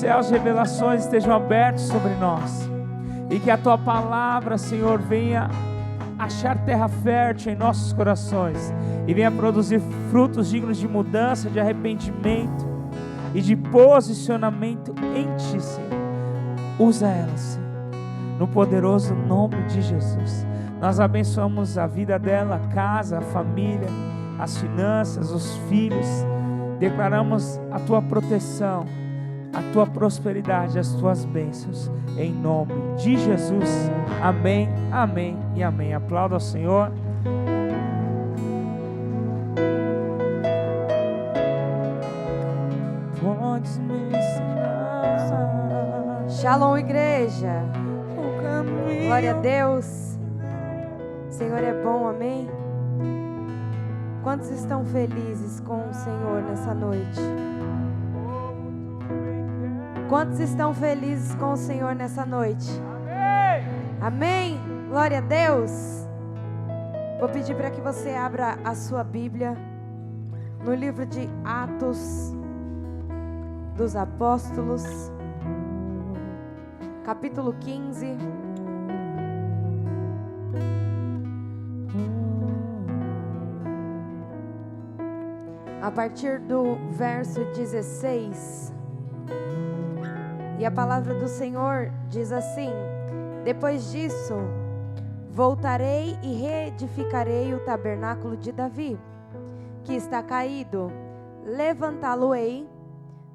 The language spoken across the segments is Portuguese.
céus de revelações estejam abertos sobre nós, e que a Tua palavra, Senhor, venha achar terra fértil em nossos corações, e venha produzir frutos dignos de mudança, de arrependimento e de posicionamento em Ti, Senhor. Usa elas, Senhor, no poderoso nome de Jesus. Nós abençoamos a vida dela, a casa, a família, as finanças, os filhos. Declaramos a Tua proteção, a Tua prosperidade, as Tuas bênçãos, em nome de Jesus. Amém, amém e amém. Aplauda ao Senhor. Podes me ensinar. Shalom, igreja. O caminho. Glória a Deus. O Senhor é bom, amém? Quantos estão felizes com o Senhor nessa noite? Quantos estão felizes com o Senhor nessa noite? Amém. Amém? Glória a Deus. Vou pedir para que você abra a sua Bíblia no livro de Atos dos Apóstolos, capítulo 15. A partir do verso 16. E a palavra do Senhor diz assim: depois disso, voltarei e reedificarei o tabernáculo de Davi, que está caído, levantá-lo-ei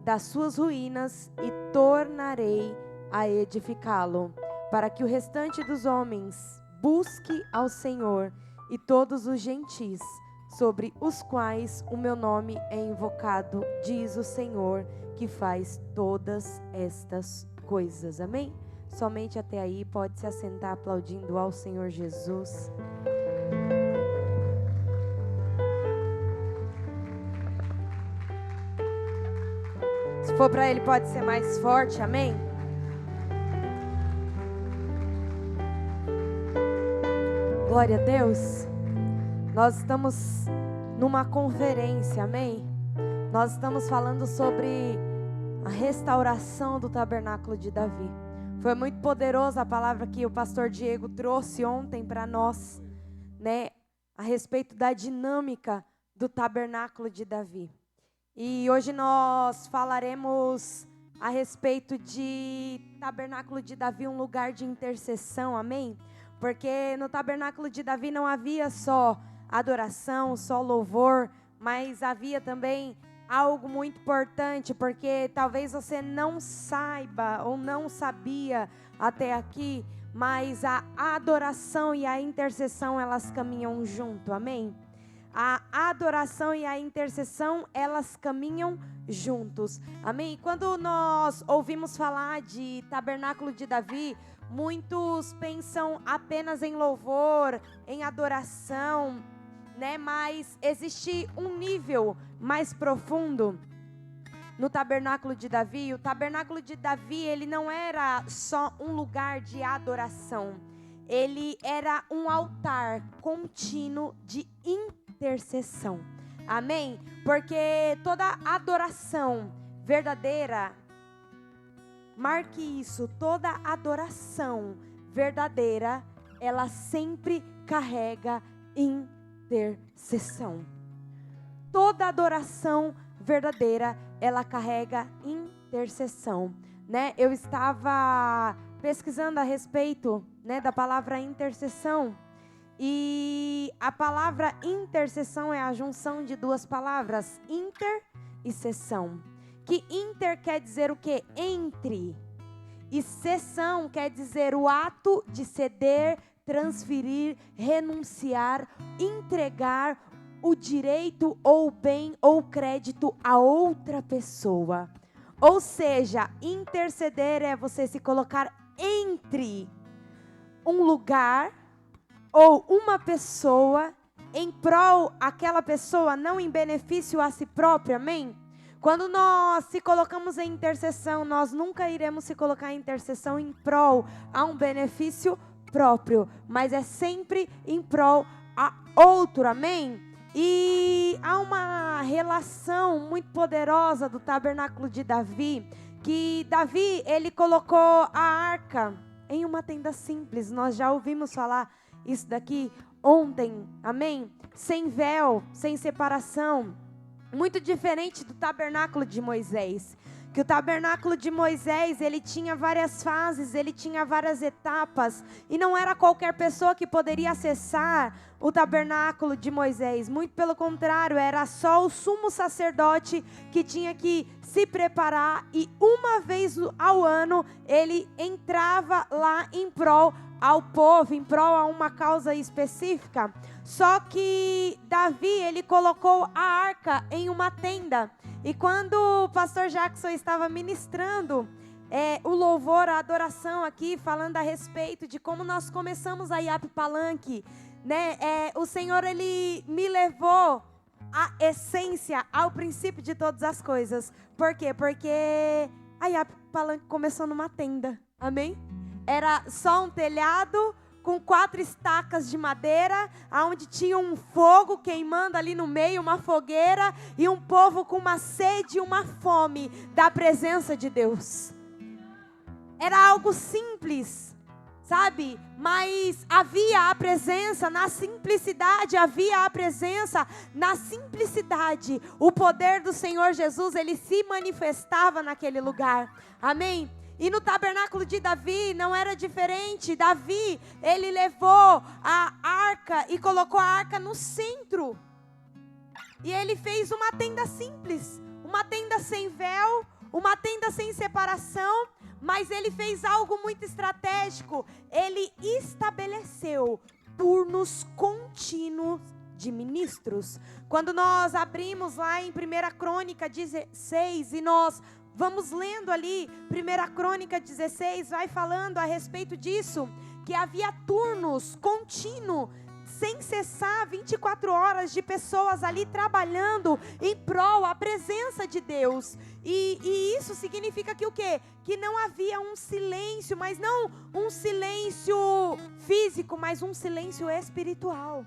das suas ruínas e tornarei a edificá-lo, para que o restante dos homens busque ao Senhor e todos os gentis, sobre os quais o meu nome é invocado, diz o Senhor, que faz todas estas coisas. Amém? Somente até aí, pode se assentar aplaudindo ao Senhor Jesus. Se for para Ele, pode ser mais forte, amém? Glória a Deus. Nós estamos numa conferência, amém? Nós estamos falando sobre a restauração do tabernáculo de Davi. Foi muito poderosa a palavra que o pastor Diego trouxe ontem para nós, né? A respeito da dinâmica do tabernáculo de Davi. E hoje nós falaremos a respeito de tabernáculo de Davi, um lugar de intercessão, amém? Porque no tabernáculo de Davi não havia só adoração, só louvor, mas havia também algo muito importante, porque talvez você não saiba ou não sabia até aqui, mas a adoração e a intercessão, elas caminham junto, amém? A adoração e a intercessão, elas caminham juntos, amém? E quando nós ouvimos falar de tabernáculo de Davi, muitos pensam apenas em louvor, em adoração, né? Mas existe um nível mais profundo no tabernáculo de Davi. O tabernáculo de Davi, ele não era só um lugar de adoração, ele era um altar contínuo de intercessão, amém? Porque toda adoração verdadeira, marque isso, toda adoração verdadeira, ela sempre carrega intercessão. Toda adoração verdadeira, ela carrega intercessão, né? Eu estava pesquisando a respeito, né, da palavra intercessão, e a palavra intercessão é a junção de duas palavras, inter e sessão. Que inter quer dizer o quê? Entre. E sessão quer dizer o ato de ceder, transferir, renunciar, entregar o direito ou bem ou crédito a outra pessoa. Ou seja, interceder é você se colocar entre um lugar ou uma pessoa em prol aquela pessoa, não em benefício a si própria, amém? Quando nós se colocamos em intercessão, nós nunca iremos se colocar em intercessão em prol a um benefício próprio, mas é sempre em prol a outro, amém? E há uma relação muito poderosa do tabernáculo de Davi, que Davi, ele colocou a arca em uma tenda simples. Nós já ouvimos falar isso daqui ontem, amém? Sem véu, sem separação. Muito diferente do tabernáculo de Moisés. Que o tabernáculo de Moisés, ele tinha várias fases, ele tinha várias etapas. E não era qualquer pessoa que poderia acessar o tabernáculo de Moisés. Muito pelo contrário, era só o sumo sacerdote que tinha que se preparar. E uma vez ao ano, ele entrava lá em prol ao povo, em prol a uma causa específica. Só que Davi, ele colocou a arca em uma tenda. E quando o pastor Jackson estava ministrando o louvor, a adoração aqui, falando a respeito de como nós começamos a IAP Palanque, né? O Senhor, ele me levou à essência, ao princípio de todas as coisas. Por quê? Porque a IAP Palanque começou numa tenda, amém? Era só um telhado com 4 estacas de madeira, onde tinha um fogo queimando ali no meio, uma fogueira, e um povo com uma sede e uma fome da presença de Deus. Era algo simples, sabe? Mas havia a presença na simplicidade, havia a presença na simplicidade. O poder do Senhor Jesus, ele se manifestava naquele lugar, amém? E no tabernáculo de Davi não era diferente. Davi, ele levou a arca e colocou a arca no centro. E ele fez uma tenda simples, uma tenda sem véu, uma tenda sem separação, mas ele fez algo muito estratégico. Ele estabeleceu turnos contínuos de ministros. Quando nós abrimos lá em 1 Crônica 16 e nós vamos lendo ali, 1 Crônica 16, vai falando a respeito disso, que havia turnos contínuos, sem cessar, 24 horas de pessoas ali trabalhando em prol à presença de Deus. E isso significa que o quê? Que não havia um silêncio, mas não um silêncio físico, mas um silêncio espiritual.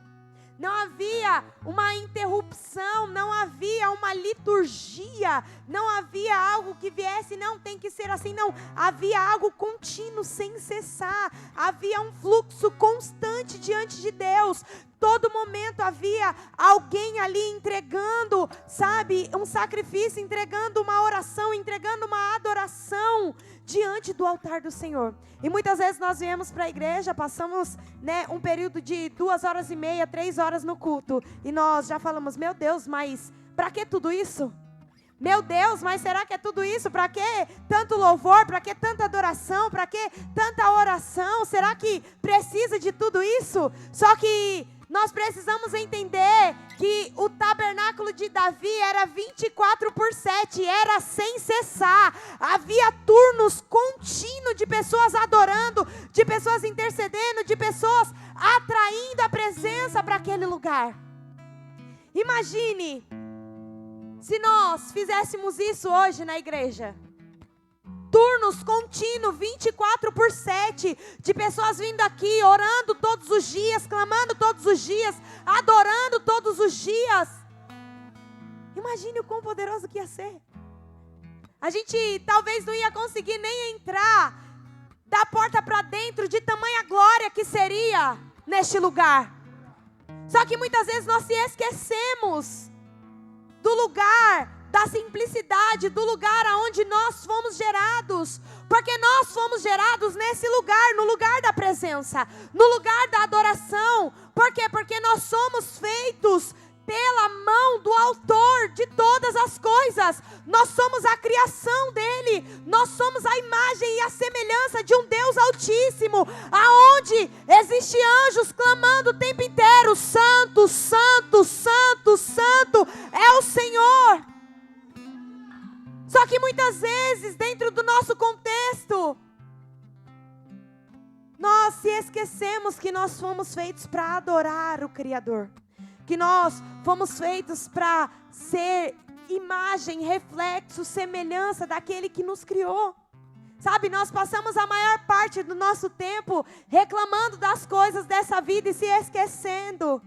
Não havia uma interrupção, não havia uma liturgia, não havia algo que viesse, não, tem que ser assim, não. Havia algo contínuo, sem cessar, havia um fluxo constante diante de Deus. Todo momento havia alguém ali entregando, sabe, um sacrifício, entregando uma oração, entregando uma adoração diante do altar do Senhor. E muitas vezes nós viemos para a igreja, passamos, né, um período de 2h30, 3 horas no culto, e nós já falamos, meu Deus, mas para que tudo isso? Meu Deus, mas será que é tudo isso? Para que tanto louvor? Para que tanta adoração? Para que tanta oração? Será que precisa de tudo isso? Só que nós precisamos entender que o tabernáculo de Davi era 24/7, era sem cessar. Havia turnos contínuos de pessoas adorando, de pessoas intercedendo, de pessoas atraindo a presença para aquele lugar. Imagine se nós fizéssemos isso hoje na igreja. Turnos contínuos, 24/7, de pessoas vindo aqui, orando todos os dias, clamando todos os dias, adorando todos os dias. Imagine o quão poderoso que ia ser. A gente talvez não ia conseguir nem entrar da porta para dentro, de tamanha glória que seria neste lugar. Só que muitas vezes nós se esquecemos do lugar da simplicidade, do lugar aonde nós fomos gerados, porque nós fomos gerados nesse lugar, no lugar da presença, no lugar da adoração. Por quê? Porque nós somos feitos pela mão do autor de todas as coisas. Nós somos a criação dele, nós somos a imagem e a semelhança de um Deus altíssimo, aonde existem anjos clamando o tempo inteiro, santo, santo, santo, santo é o Senhor. Só que muitas vezes, dentro do nosso contexto, nós se esquecemos que nós fomos feitos para adorar o Criador. Que nós fomos feitos para ser imagem, reflexo, semelhança daquele que nos criou. Sabe, nós passamos a maior parte do nosso tempo reclamando das coisas dessa vida e se esquecendo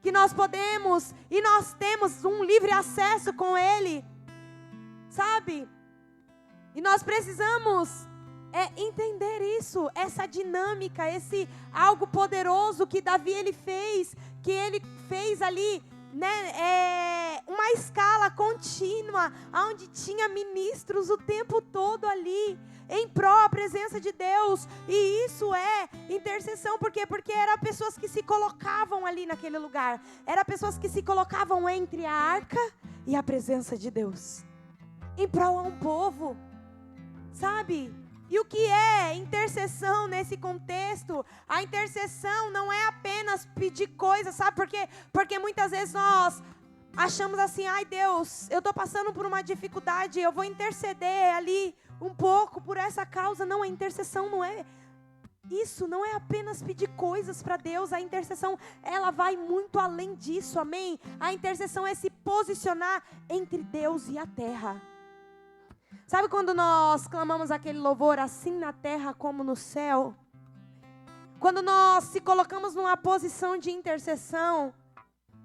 que nós podemos e nós temos um livre acesso com Ele. Sabe? E nós precisamos entender isso, essa dinâmica, esse algo poderoso que Davi ele fez ali, né, uma escala contínua, onde tinha ministros o tempo todo ali, em pró a presença de Deus. E isso é intercessão. Por quê? Porque eram pessoas que se colocavam ali naquele lugar, eram pessoas que se colocavam entre a arca e a presença de Deus, em prol a um povo, sabe? E o que é intercessão nesse contexto? A intercessão não é apenas pedir coisas, sabe por quê? Porque muitas vezes nós achamos assim, ai Deus, eu estou passando por uma dificuldade, eu vou interceder ali um pouco por essa causa. Não, a intercessão não é isso, não é apenas pedir coisas para Deus. A intercessão, ela vai muito além disso, amém? A intercessão é se posicionar entre Deus e a terra. Sabe quando nós clamamos aquele louvor, assim na terra como no céu? Quando nós se colocamos numa posição de intercessão,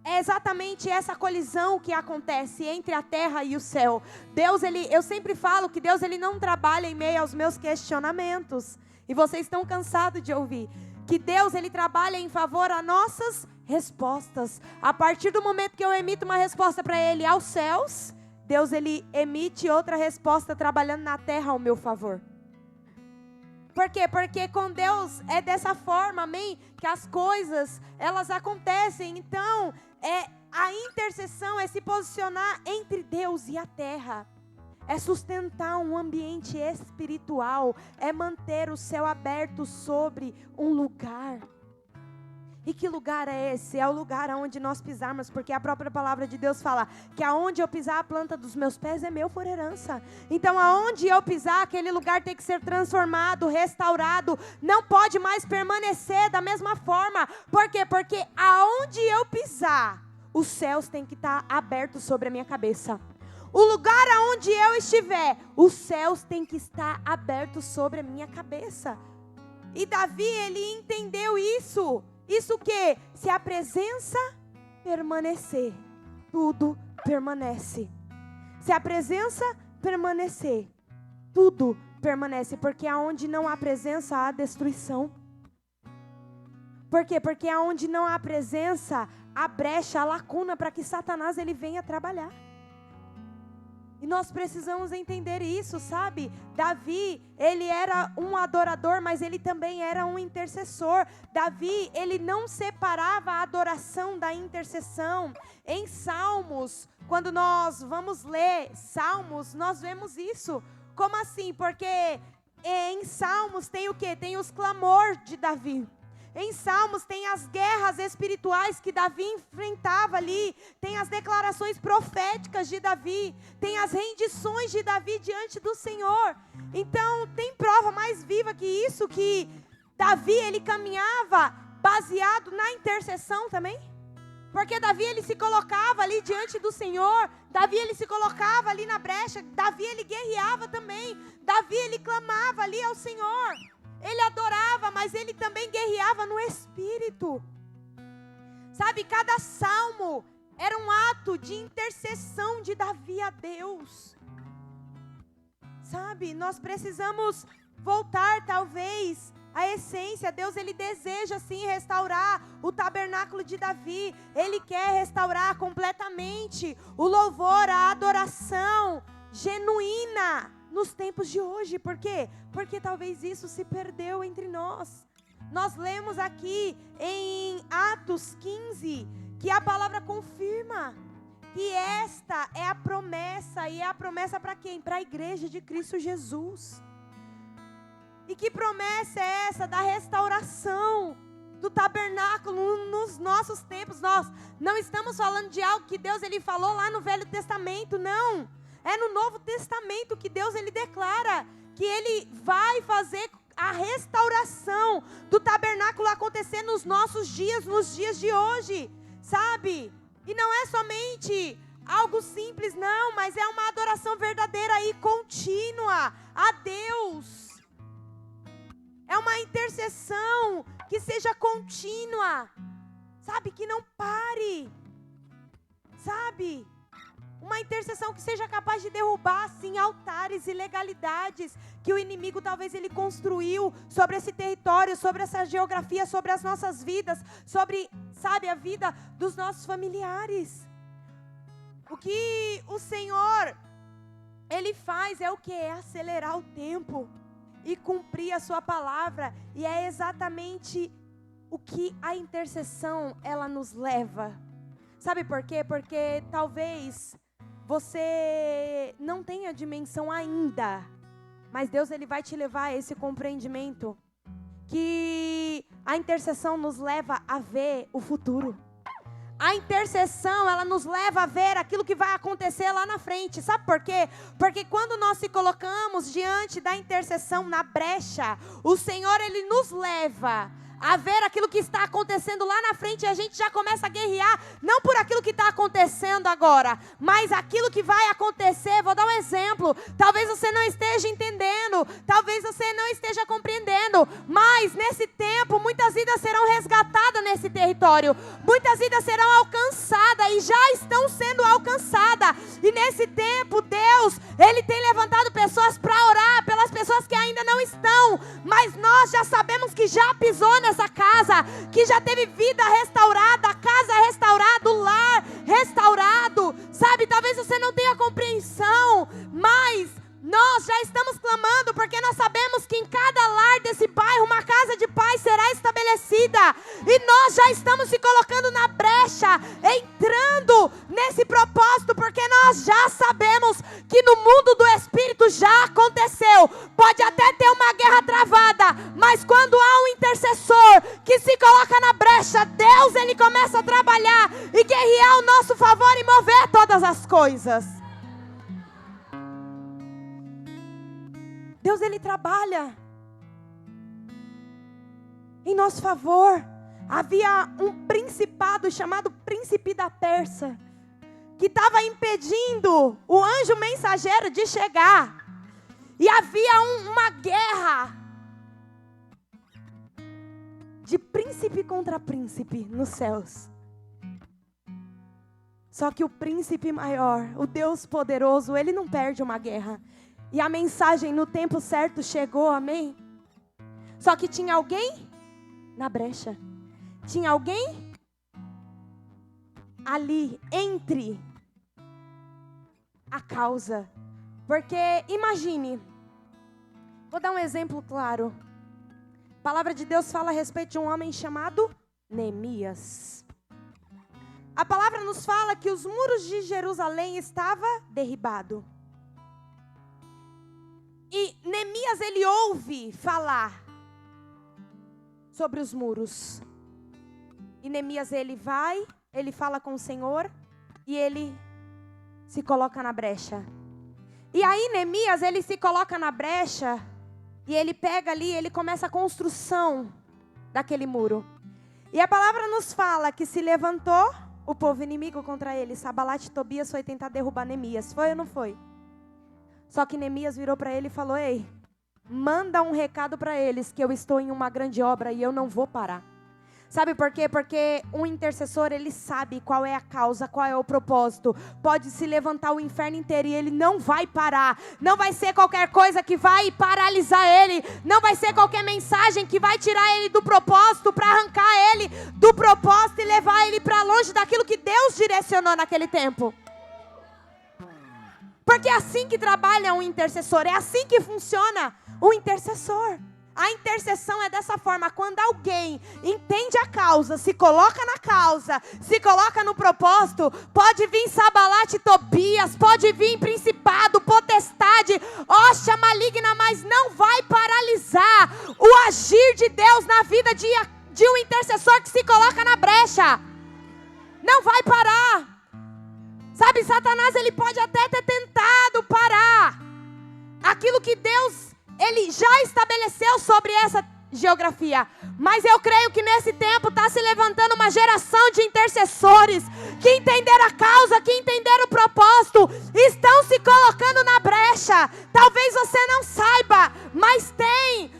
é exatamente essa colisão que acontece entre a terra e o céu. Deus, eu sempre falo que Deus, ele não trabalha em meio aos meus questionamentos. E vocês estão cansados de ouvir que Deus, ele trabalha em favor a nossas respostas. A partir do momento que eu emito uma resposta para Ele aos céus, Deus, ele emite outra resposta trabalhando na terra ao meu favor. Por quê? Porque com Deus é dessa forma, amém? Que as coisas, elas acontecem. Então, a intercessão é se posicionar entre Deus e a terra. É sustentar um ambiente espiritual. É manter o céu aberto sobre um lugar. E que lugar é esse? É o lugar aonde nós pisarmos, porque a própria palavra de Deus fala que aonde eu pisar a planta dos meus pés é meu for herança. Então aonde eu pisar, aquele lugar tem que ser transformado, restaurado, não pode mais permanecer da mesma forma. Por quê? Porque aonde eu pisar, os céus têm que estar abertos sobre a minha cabeça. O lugar aonde eu estiver, os céus têm que estar abertos sobre a minha cabeça. E Davi, ele entendeu isso. Isso que? Se a presença permanecer, tudo permanece. Se a presença permanecer, tudo permanece. Porque aonde não há presença, há destruição. Por quê? Porque aonde não há presença, há brecha, há lacuna para que Satanás ele venha trabalhar. E nós precisamos entender isso, sabe? Davi, ele era um adorador, mas ele também era um intercessor. Davi, ele não separava a adoração da intercessão. Em Salmos, quando nós vamos ler Salmos, nós vemos isso. Como assim? Porque em Salmos tem o quê? Tem os clamor de Davi. Em Salmos tem as guerras espirituais que Davi enfrentava ali, tem as declarações proféticas de Davi, tem as rendições de Davi diante do Senhor. Então tem prova mais viva que isso, que Davi ele caminhava baseado na intercessão também. Porque Davi ele se colocava ali diante do Senhor, Davi ele se colocava ali na brecha, Davi ele guerreava também, Davi ele clamava ali ao Senhor. Ele adorava, mas ele também guerreava no Espírito. Sabe, cada salmo era um ato de intercessão de Davi a Deus. Sabe, nós precisamos voltar talvez à essência. Deus, ele deseja sim restaurar o tabernáculo de Davi. Ele quer restaurar completamente o louvor, a adoração genuína nos tempos de hoje. Por quê? Porque talvez isso se perdeu entre nós. Nós lemos aqui em Atos 15 que a palavra confirma que esta é a promessa. E é a promessa para quem? Para a igreja de Cristo Jesus. E que promessa é essa da restauração do tabernáculo nos nossos tempos? Nós não estamos falando de algo que Deus ele falou lá no Velho Testamento, não. É no Novo Testamento que Deus ele declara que ele vai fazer a restauração do tabernáculo acontecer nos nossos dias, nos dias de hoje, sabe? E não é somente algo simples, não, mas é uma adoração verdadeira e contínua a Deus. É uma intercessão que seja contínua, sabe? Que não pare, sabe? Uma intercessão que seja capaz de derrubar, assim, altares e ilegalidades que o inimigo talvez ele construiu sobre esse território, sobre essa geografia, sobre as nossas vidas, sobre, sabe, a vida dos nossos familiares. O que o Senhor, Ele faz é o que? É acelerar o tempo e cumprir a sua palavra. E é exatamente o que a intercessão, ela nos leva. Sabe por quê? Porque talvez você não tenha dimensão ainda, mas Deus ele vai te levar a esse compreendimento que a intercessão nos leva a ver o futuro. A intercessão, ela nos leva a ver aquilo que vai acontecer lá na frente. Sabe por quê? Porque quando nós se colocamos diante da intercessão na brecha, o Senhor ele nos leva a ver aquilo que está acontecendo lá na frente, e a gente já começa a guerrear, não por aquilo que está acontecendo agora, mas aquilo que vai acontecer. Vou dar um exemplo, talvez você não esteja entendendo, talvez você não esteja compreendendo, mas nesse tempo, muitas vidas serão resgatadas nesse território, muitas vidas serão alcançadas, e já estão sendo alcançadas, e nesse tempo, Deus, Ele tem levantado pessoas para orar, pelas pessoas que ainda não estão, mas nós já sabemos que já pisou nessa casa, que já teve vida restaurada, a casa restaurada, o lar restaurado, sabe, talvez você não tenha compreensão, mas nós já estamos clamando, porque nós sabemos que em cada lar desse bairro, uma casa de paz será estabelecida, e nós já estamos se colocando na brecha, entrando nesse propósito, porque nós já sabemos que no mundo do Espírito já aconteceu. Pode até ter uma guerra travada, mas quando há um intercessor que se coloca na brecha, Deus ele começa a trabalhar e guerrear ao nosso favor e mover todas as coisas. Deus ele trabalha em nosso favor. Havia um principado chamado Príncipe da Pérsia, que estava impedindo o anjo mensageiro de chegar. E havia uma guerra de príncipe contra príncipe nos céus. Só que o príncipe maior, o Deus poderoso, ele não perde uma guerra. E a mensagem no tempo certo chegou, amém? Só que tinha alguém na brecha. Tinha alguém ali, entre a causa. Porque, imagine, vou dar um exemplo claro. A palavra de Deus fala a respeito de um homem chamado Neemias. A palavra nos fala que os muros de Jerusalém estavam derribados. E Neemias, ele ouve falar sobre os muros. E Neemias, ele vai, ele fala com o Senhor e ele se coloca na brecha. E aí Neemias, ele se coloca na brecha e ele pega ali, ele começa a construção daquele muro. E a palavra nos fala que se levantou o povo inimigo contra ele. Sanbalat e Tobias foi tentar derrubar Neemias. Foi ou não foi? Só que Neemias virou para ele e falou: ei, manda um recado para eles que eu estou em uma grande obra e eu não vou parar. Sabe por quê? Porque um intercessor, ele sabe qual é a causa, qual é o propósito. Pode se levantar o inferno inteiro e ele não vai parar. Não vai ser qualquer coisa que vai paralisar ele. Não vai ser qualquer mensagem que vai tirar ele do propósito, para arrancar ele do propósito e levar ele para longe daquilo que Deus direcionou naquele tempo. Porque é assim que trabalha um intercessor, é assim que funciona o intercessor. A intercessão é dessa forma: quando alguém entende a causa, se coloca na causa, se coloca no propósito, pode vir Sanbalat e Tobias, pode vir principado, potestade, hoxa maligna, mas não vai paralisar o agir de Deus na vida de um intercessor que se coloca na brecha. Não vai parar. Sabe, Satanás, ele pode até ter tentado parar aquilo que Deus, ele já estabeleceu sobre essa geografia. Mas eu creio que nesse tempo está se levantando uma geração de intercessores que entenderam a causa, que entenderam o propósito, estão se colocando na brecha. Talvez você não saiba, mas tem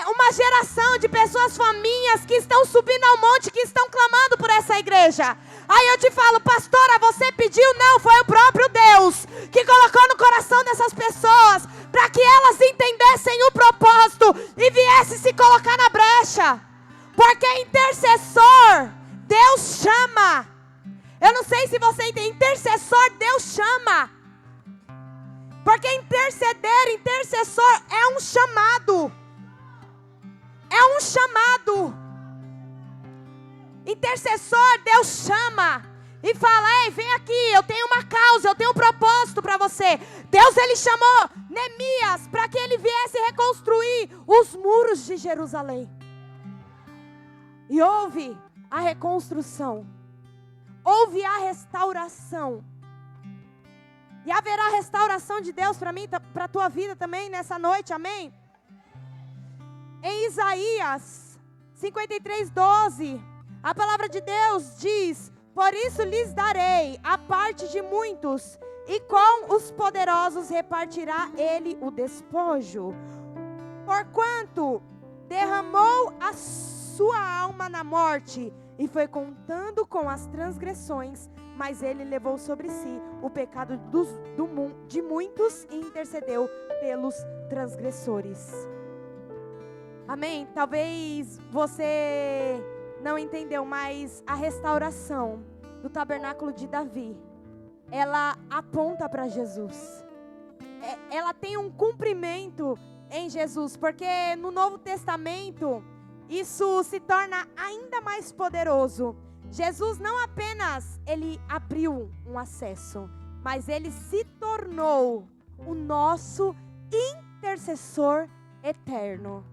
uma geração de pessoas faminhas que estão subindo ao monte, que estão clamando por essa igreja. Aí eu te falo, pastora, você pediu? Não, foi o próprio Deus que colocou no coração dessas pessoas para que elas entendessem o propósito e viessem se colocar na brecha. Porque intercessor, Deus chama. Eu não sei se você entende, intercessor, Deus chama. Porque intercessor é um chamado. É um chamado. Intercessor, Deus chama e fala, ei, vem aqui, eu tenho uma causa, eu tenho um propósito para você. Deus, ele chamou Neemias para que ele viesse reconstruir os muros de Jerusalém. E houve a reconstrução, houve a restauração. E haverá restauração de Deus para mim, para a tua vida também nessa noite, amém? Em Isaías 53:12, a palavra de Deus diz, por isso lhes darei a parte de muitos, e com os poderosos repartirá ele o despojo. Porquanto derramou a sua alma na morte, e foi contando com as transgressões, mas ele levou sobre si o pecado de muitos e intercedeu pelos transgressores. Amém? Talvez você não entendeu, mas a restauração do tabernáculo de Davi, ela aponta para Jesus. Ela tem um cumprimento em Jesus, porque no Novo Testamento isso se torna ainda mais poderoso. Jesus não apenas ele abriu um acesso, mas ele se tornou o nosso intercessor eterno.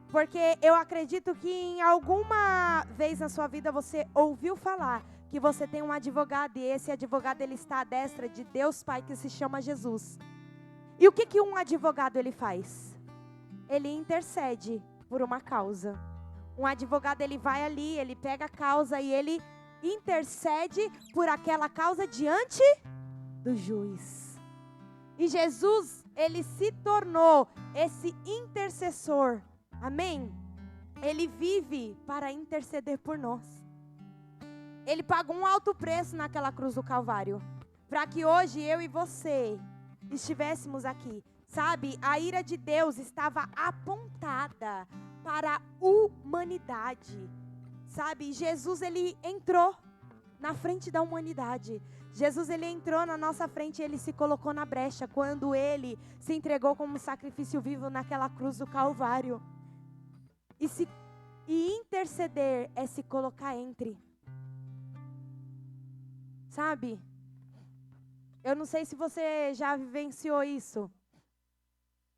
Porque eu acredito que em alguma vez na sua vida você ouviu falar que você tem um advogado e esse advogado ele está à destra de Deus Pai que se chama Jesus. E o que um advogado ele faz? Ele intercede por uma causa. Um advogado ele vai ali, ele pega a causa e ele intercede por aquela causa diante do juiz. E Jesus, ele se tornou esse intercessor. Amém? Ele vive para interceder por nós. Ele pagou um alto preço naquela cruz do Calvário, para que hoje eu e você estivéssemos aqui. Sabe, a ira de Deus estava apontada para a humanidade. Sabe, Jesus ele entrou na frente da humanidade. Jesus ele entrou na nossa frente e ele se colocou na brecha quando ele se entregou como sacrifício vivo naquela cruz do Calvário. E interceder é se colocar entre. Sabe? Eu não sei se você já vivenciou isso,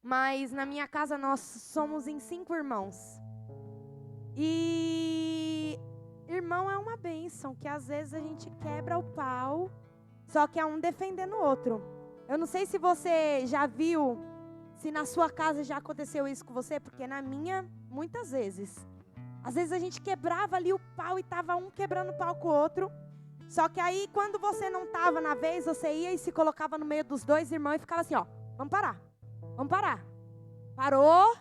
mas na minha casa nós somos em 5 irmãos. E irmão é uma bênção, que às vezes a gente quebra o pau, só que é um defendendo o outro. Eu não sei se você já viu, se na sua casa já aconteceu isso com você, porque na minha, muitas vezes. Às vezes a gente quebrava ali o pau e tava um quebrando o pau com o outro. Só que aí, quando você não estava na vez, você ia e se colocava no meio dos 2 irmãos e ficava assim, ó, vamos parar. Vamos parar. Parou?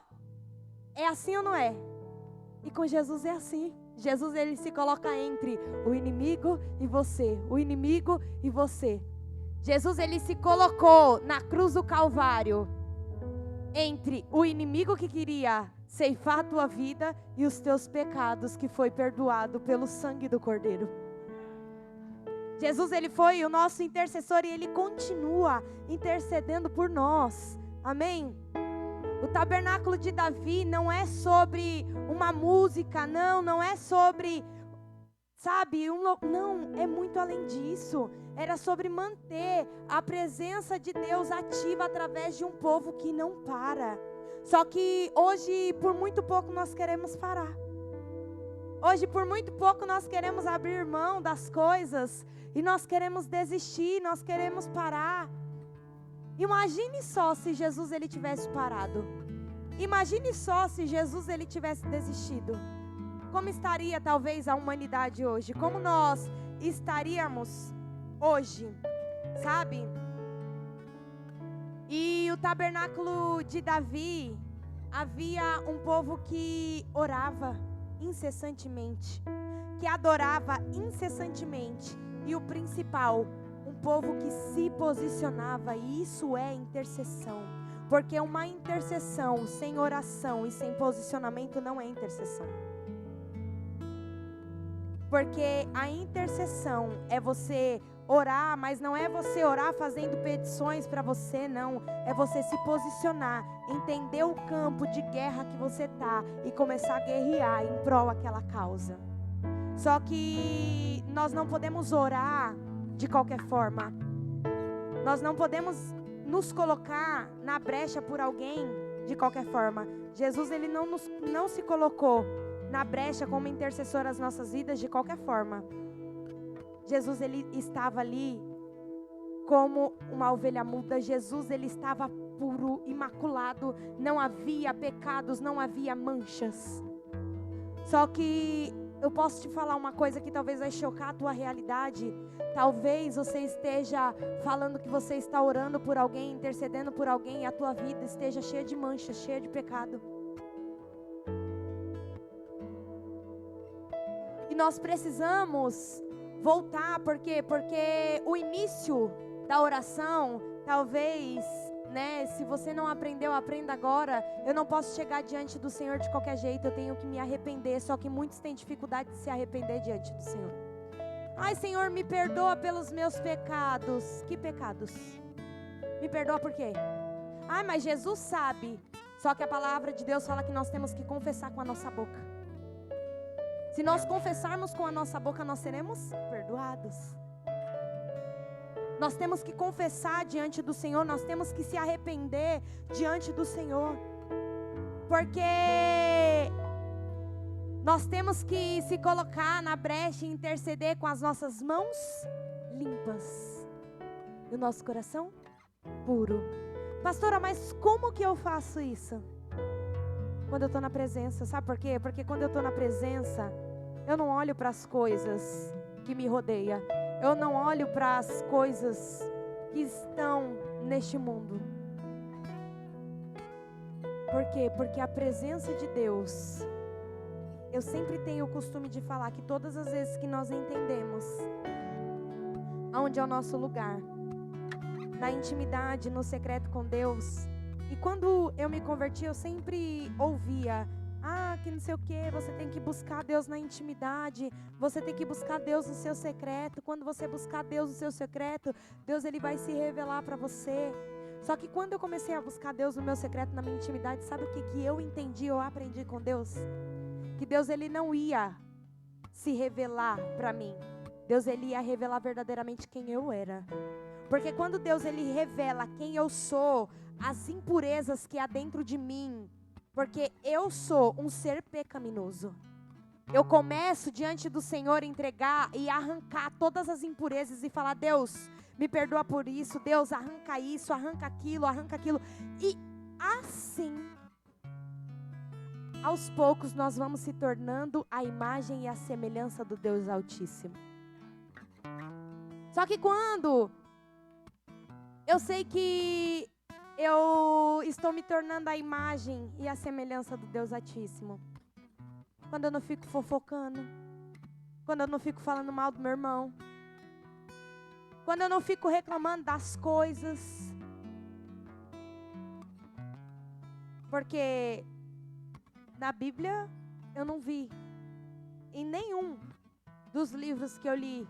É assim ou não é? E com Jesus é assim. Jesus, ele se coloca entre o inimigo e você. O inimigo e você. Jesus, ele se colocou na cruz do Calvário entre o inimigo que queria ceifar a tua vida e os teus pecados que foi perdoado pelo sangue do Cordeiro. Jesus, ele foi o nosso intercessor e ele continua intercedendo por nós. Amém? O tabernáculo de Davi não é sobre uma música, não é sobre, sabe, não, é muito além disso. Era sobre manter a presença de Deus ativa através de um povo que não para. Só que hoje, por muito pouco, nós queremos parar. Hoje, por muito pouco, nós queremos abrir mão das coisas e nós queremos desistir, nós queremos parar. Imagine só se Jesus ele tivesse parado. Imagine só se Jesus ele tivesse desistido. Como estaria talvez a humanidade hoje? Como nós estaríamos hoje? Sabe? E o tabernáculo de Davi, havia um povo que orava incessantemente, que adorava incessantemente, e o principal, um povo que se posicionava, e isso é intercessão, porque uma intercessão sem oração e sem posicionamento não é intercessão. Porque a intercessão é você orar, mas não é você orar fazendo petições para você, não. É você se posicionar, entender o campo de guerra que você está e começar a guerrear em prol daquela causa. Só que nós não podemos orar de qualquer forma. Nós não podemos nos colocar na brecha por alguém de qualquer forma. Jesus, ele não se colocou na brecha como intercessor às nossas vidas de qualquer forma. Jesus, ele estava ali como uma ovelha muda. Jesus, ele estava puro, imaculado, não havia pecados, não havia manchas. Só que eu posso te falar uma coisa que talvez vai chocar a tua realidade. Talvez você esteja falando que você está orando por alguém, intercedendo por alguém, e a tua vida esteja cheia de manchas, cheia de pecado. E nós precisamos voltar, por quê? Porque o início da oração, talvez, né, se você não aprendeu, aprenda agora. Eu não posso chegar diante do Senhor de qualquer jeito, eu tenho que me arrepender. Só que muitos têm dificuldade de se arrepender diante do Senhor. Ai, Senhor, me perdoa pelos meus pecados. Que pecados? Me perdoa por quê? Ai, mas Jesus sabe. Só que a palavra de Deus fala que nós temos que confessar com a nossa boca. Se nós confessarmos com a nossa boca, nós seremos perdoados. Nós temos que confessar diante do Senhor, nós temos que se arrepender diante do Senhor. Porque nós temos que se colocar na brecha e interceder com as nossas mãos limpas e o nosso coração puro. Pastora, mas como que eu faço isso? Quando eu estou na presença, sabe por quê? Porque quando eu estou na presença, eu não olho para as coisas que me rodeiam. Eu não olho para as coisas que estão neste mundo. Por quê? Porque a presença de Deus, eu sempre tenho o costume de falar que todas as vezes que nós entendemos aonde é o nosso lugar, na intimidade, no secreto com Deus. E quando eu me converti, eu sempre ouvia: que não sei o que, você tem que buscar Deus na intimidade, você tem que buscar Deus no seu secreto. Quando você buscar Deus no seu secreto, Deus, ele vai se revelar para você. Só que quando eu comecei a buscar Deus no meu secreto, na minha intimidade, sabe o que eu entendi, eu aprendi com Deus? Que Deus, ele não ia se revelar para mim. Deus, ele ia revelar verdadeiramente quem eu era. Porque quando Deus, ele revela quem eu sou, as impurezas que há dentro de mim, porque eu sou um ser pecaminoso, eu começo diante do Senhor entregar e arrancar todas as impurezas e falar: Deus, me perdoa por isso, Deus, arranca isso, arranca aquilo. E assim, aos poucos nós vamos se tornando a imagem e a semelhança do Deus Altíssimo. Só que quando eu sei que eu estou me tornando a imagem e a semelhança do Deus Altíssimo, quando eu não fico fofocando, quando eu não fico falando mal do meu irmão, quando eu não fico reclamando das coisas, porque na Bíblia eu não vi em nenhum dos livros que eu li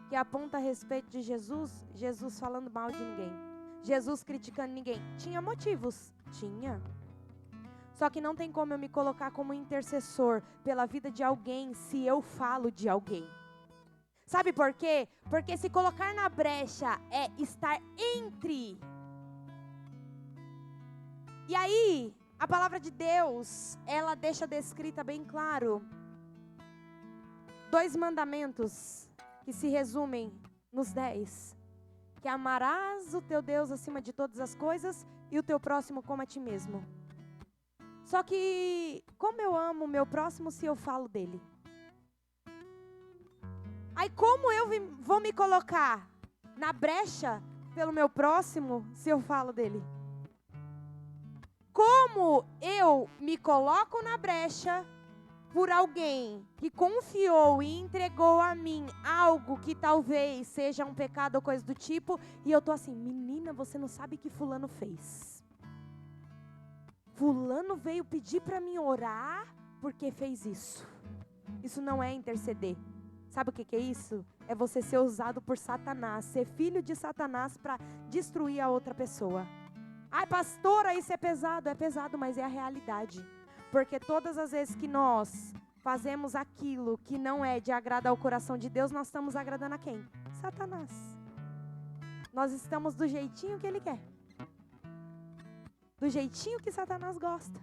que aponta a respeito de Jesus falando mal de ninguém, Jesus criticando ninguém. Tinha motivos? Tinha. Só que não tem como eu me colocar como intercessor pela vida de alguém se eu falo de alguém. Sabe por quê? Porque se colocar na brecha é estar entre. E aí, a palavra de Deus, ela deixa descrita bem claro 2 mandamentos que se resumem nos 10. Que amarás o teu Deus acima de todas as coisas e o teu próximo como a ti mesmo. Só que, como eu amo o meu próximo se eu falo dele? Aí como eu vou me colocar na brecha pelo meu próximo se eu falo dele? Como eu me coloco na brecha por alguém que confiou e entregou a mim algo que talvez seja um pecado ou coisa do tipo, e eu tô assim, menina, você não sabe o que fulano fez. Fulano veio pedir para mim orar porque fez isso. Isso não é interceder. Sabe o que é isso? É você ser usado por Satanás, ser filho de Satanás para destruir a outra pessoa. Ai, pastora, isso é pesado, mas é a realidade. Porque todas as vezes que nós fazemos aquilo que não é de agradar ao coração de Deus, nós estamos agradando a quem? Satanás. Nós estamos do jeitinho que ele quer. Do jeitinho que Satanás gosta.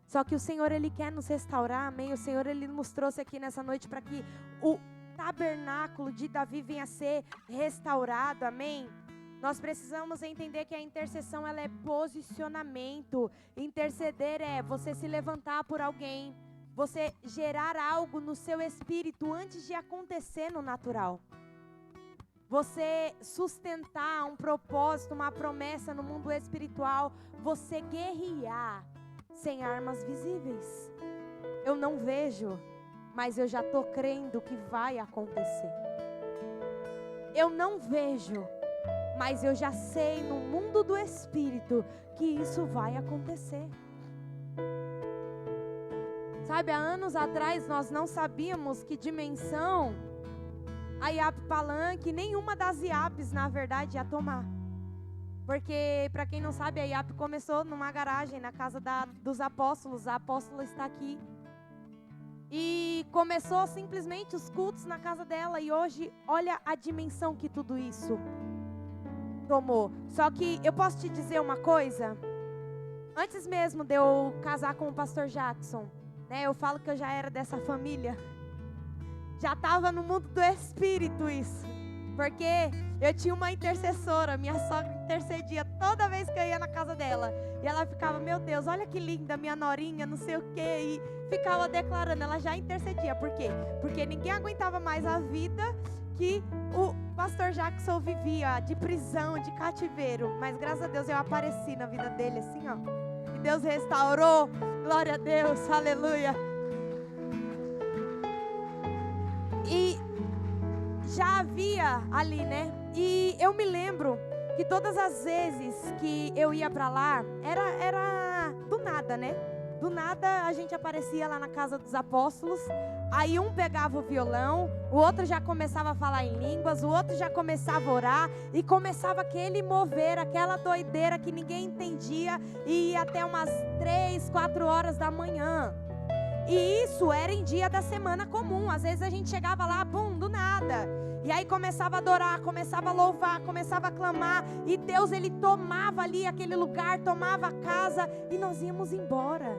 Só que o Senhor, Ele quer nos restaurar, amém? O Senhor, Ele nos trouxe aqui nessa noite para que o tabernáculo de Davi venha a ser restaurado, amém? Nós precisamos entender que a intercessão, ela é posicionamento. Interceder é você se levantar por alguém, você gerar algo no seu espírito antes de acontecer no natural. Você sustentar um propósito, uma promessa no mundo espiritual, você guerrear sem armas visíveis. Eu não vejo, mas eu já estou crendo que vai acontecer. Eu não vejo, mas eu já sei no mundo do Espírito que isso vai acontecer. Sabe, há anos atrás nós não sabíamos que dimensão a IAP Palanque, nenhuma das IAPs na verdade ia tomar. Porque, para quem não sabe, a IAP começou numa garagem na casa dos apóstolos. A apóstola está aqui. E começou simplesmente os cultos na casa dela. E hoje, olha a dimensão que tudo isso tomou. Só que eu posso te dizer uma coisa. Antes mesmo de eu casar com o pastor Jackson, né, eu falo que eu já era dessa família. Já estava no mundo do Espírito isso. Porque eu tinha uma intercessora, minha sogra intercedia toda vez que eu ia na casa dela. E ela ficava, meu Deus, olha que linda, minha norinha, não sei o quê. E ficava declarando, ela já intercedia. Por quê? Porque ninguém aguentava mais a vida que o pastor Jackson vivia, de prisão, de cativeiro. Mas graças a Deus eu apareci na vida dele assim, ó. E Deus restaurou, glória a Deus, aleluia. E já havia ali, né? E eu me lembro que todas as vezes que eu ia pra lá, era do nada, né? Do nada a gente aparecia lá na casa dos apóstolos, aí um pegava o violão, o outro já começava a falar em línguas, o outro já começava a orar, e começava aquele mover, aquela doideira que ninguém entendia, e ia até umas 3, 4 horas da manhã. E isso era em dia da semana comum. Às vezes a gente chegava lá, bum, do nada. E aí começava a adorar, começava a louvar, começava a clamar. E Deus, Ele tomava ali aquele lugar, tomava a casa e nós íamos embora.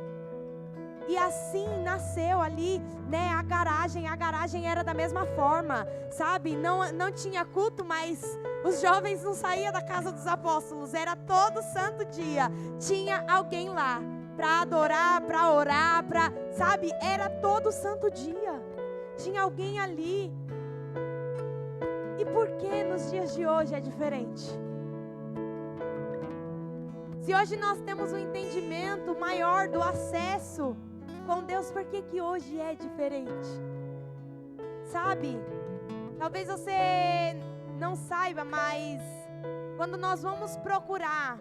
E assim nasceu ali, né, a garagem. A garagem era da mesma forma, sabe? Não tinha culto, mas os jovens não saíam da casa dos apóstolos. Era todo santo dia. Tinha alguém lá para adorar, para orar, sabe? Era todo santo dia. Tinha alguém ali. E por que nos dias de hoje é diferente? Se hoje nós temos um entendimento maior do acesso com Deus, por que hoje é diferente? Sabe? Talvez você não saiba, mas quando nós vamos procurar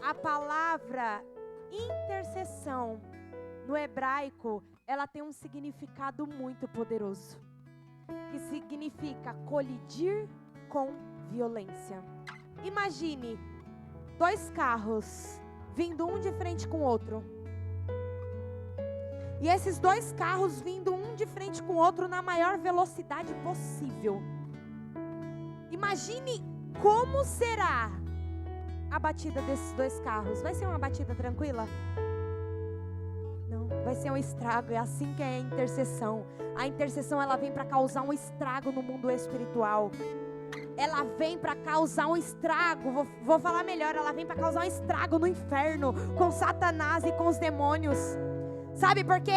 a palavra intercessão no hebraico, ela tem um significado muito poderoso, que significa colidir com violência. Imagine 2 carros vindo um de frente com o outro, e esses 2 carros vindo um de frente com o outro na maior velocidade possível. Imagine como será a batida desses 2 carros. Vai ser uma batida tranquila? Não, vai ser um estrago. É assim que é a intercessão. A intercessão, ela vem para causar um estrago no mundo espiritual. Ela vem para causar um estrago. Vou falar melhor. Ela vem para causar um estrago no inferno, com Satanás e com os demônios. Sabe, porque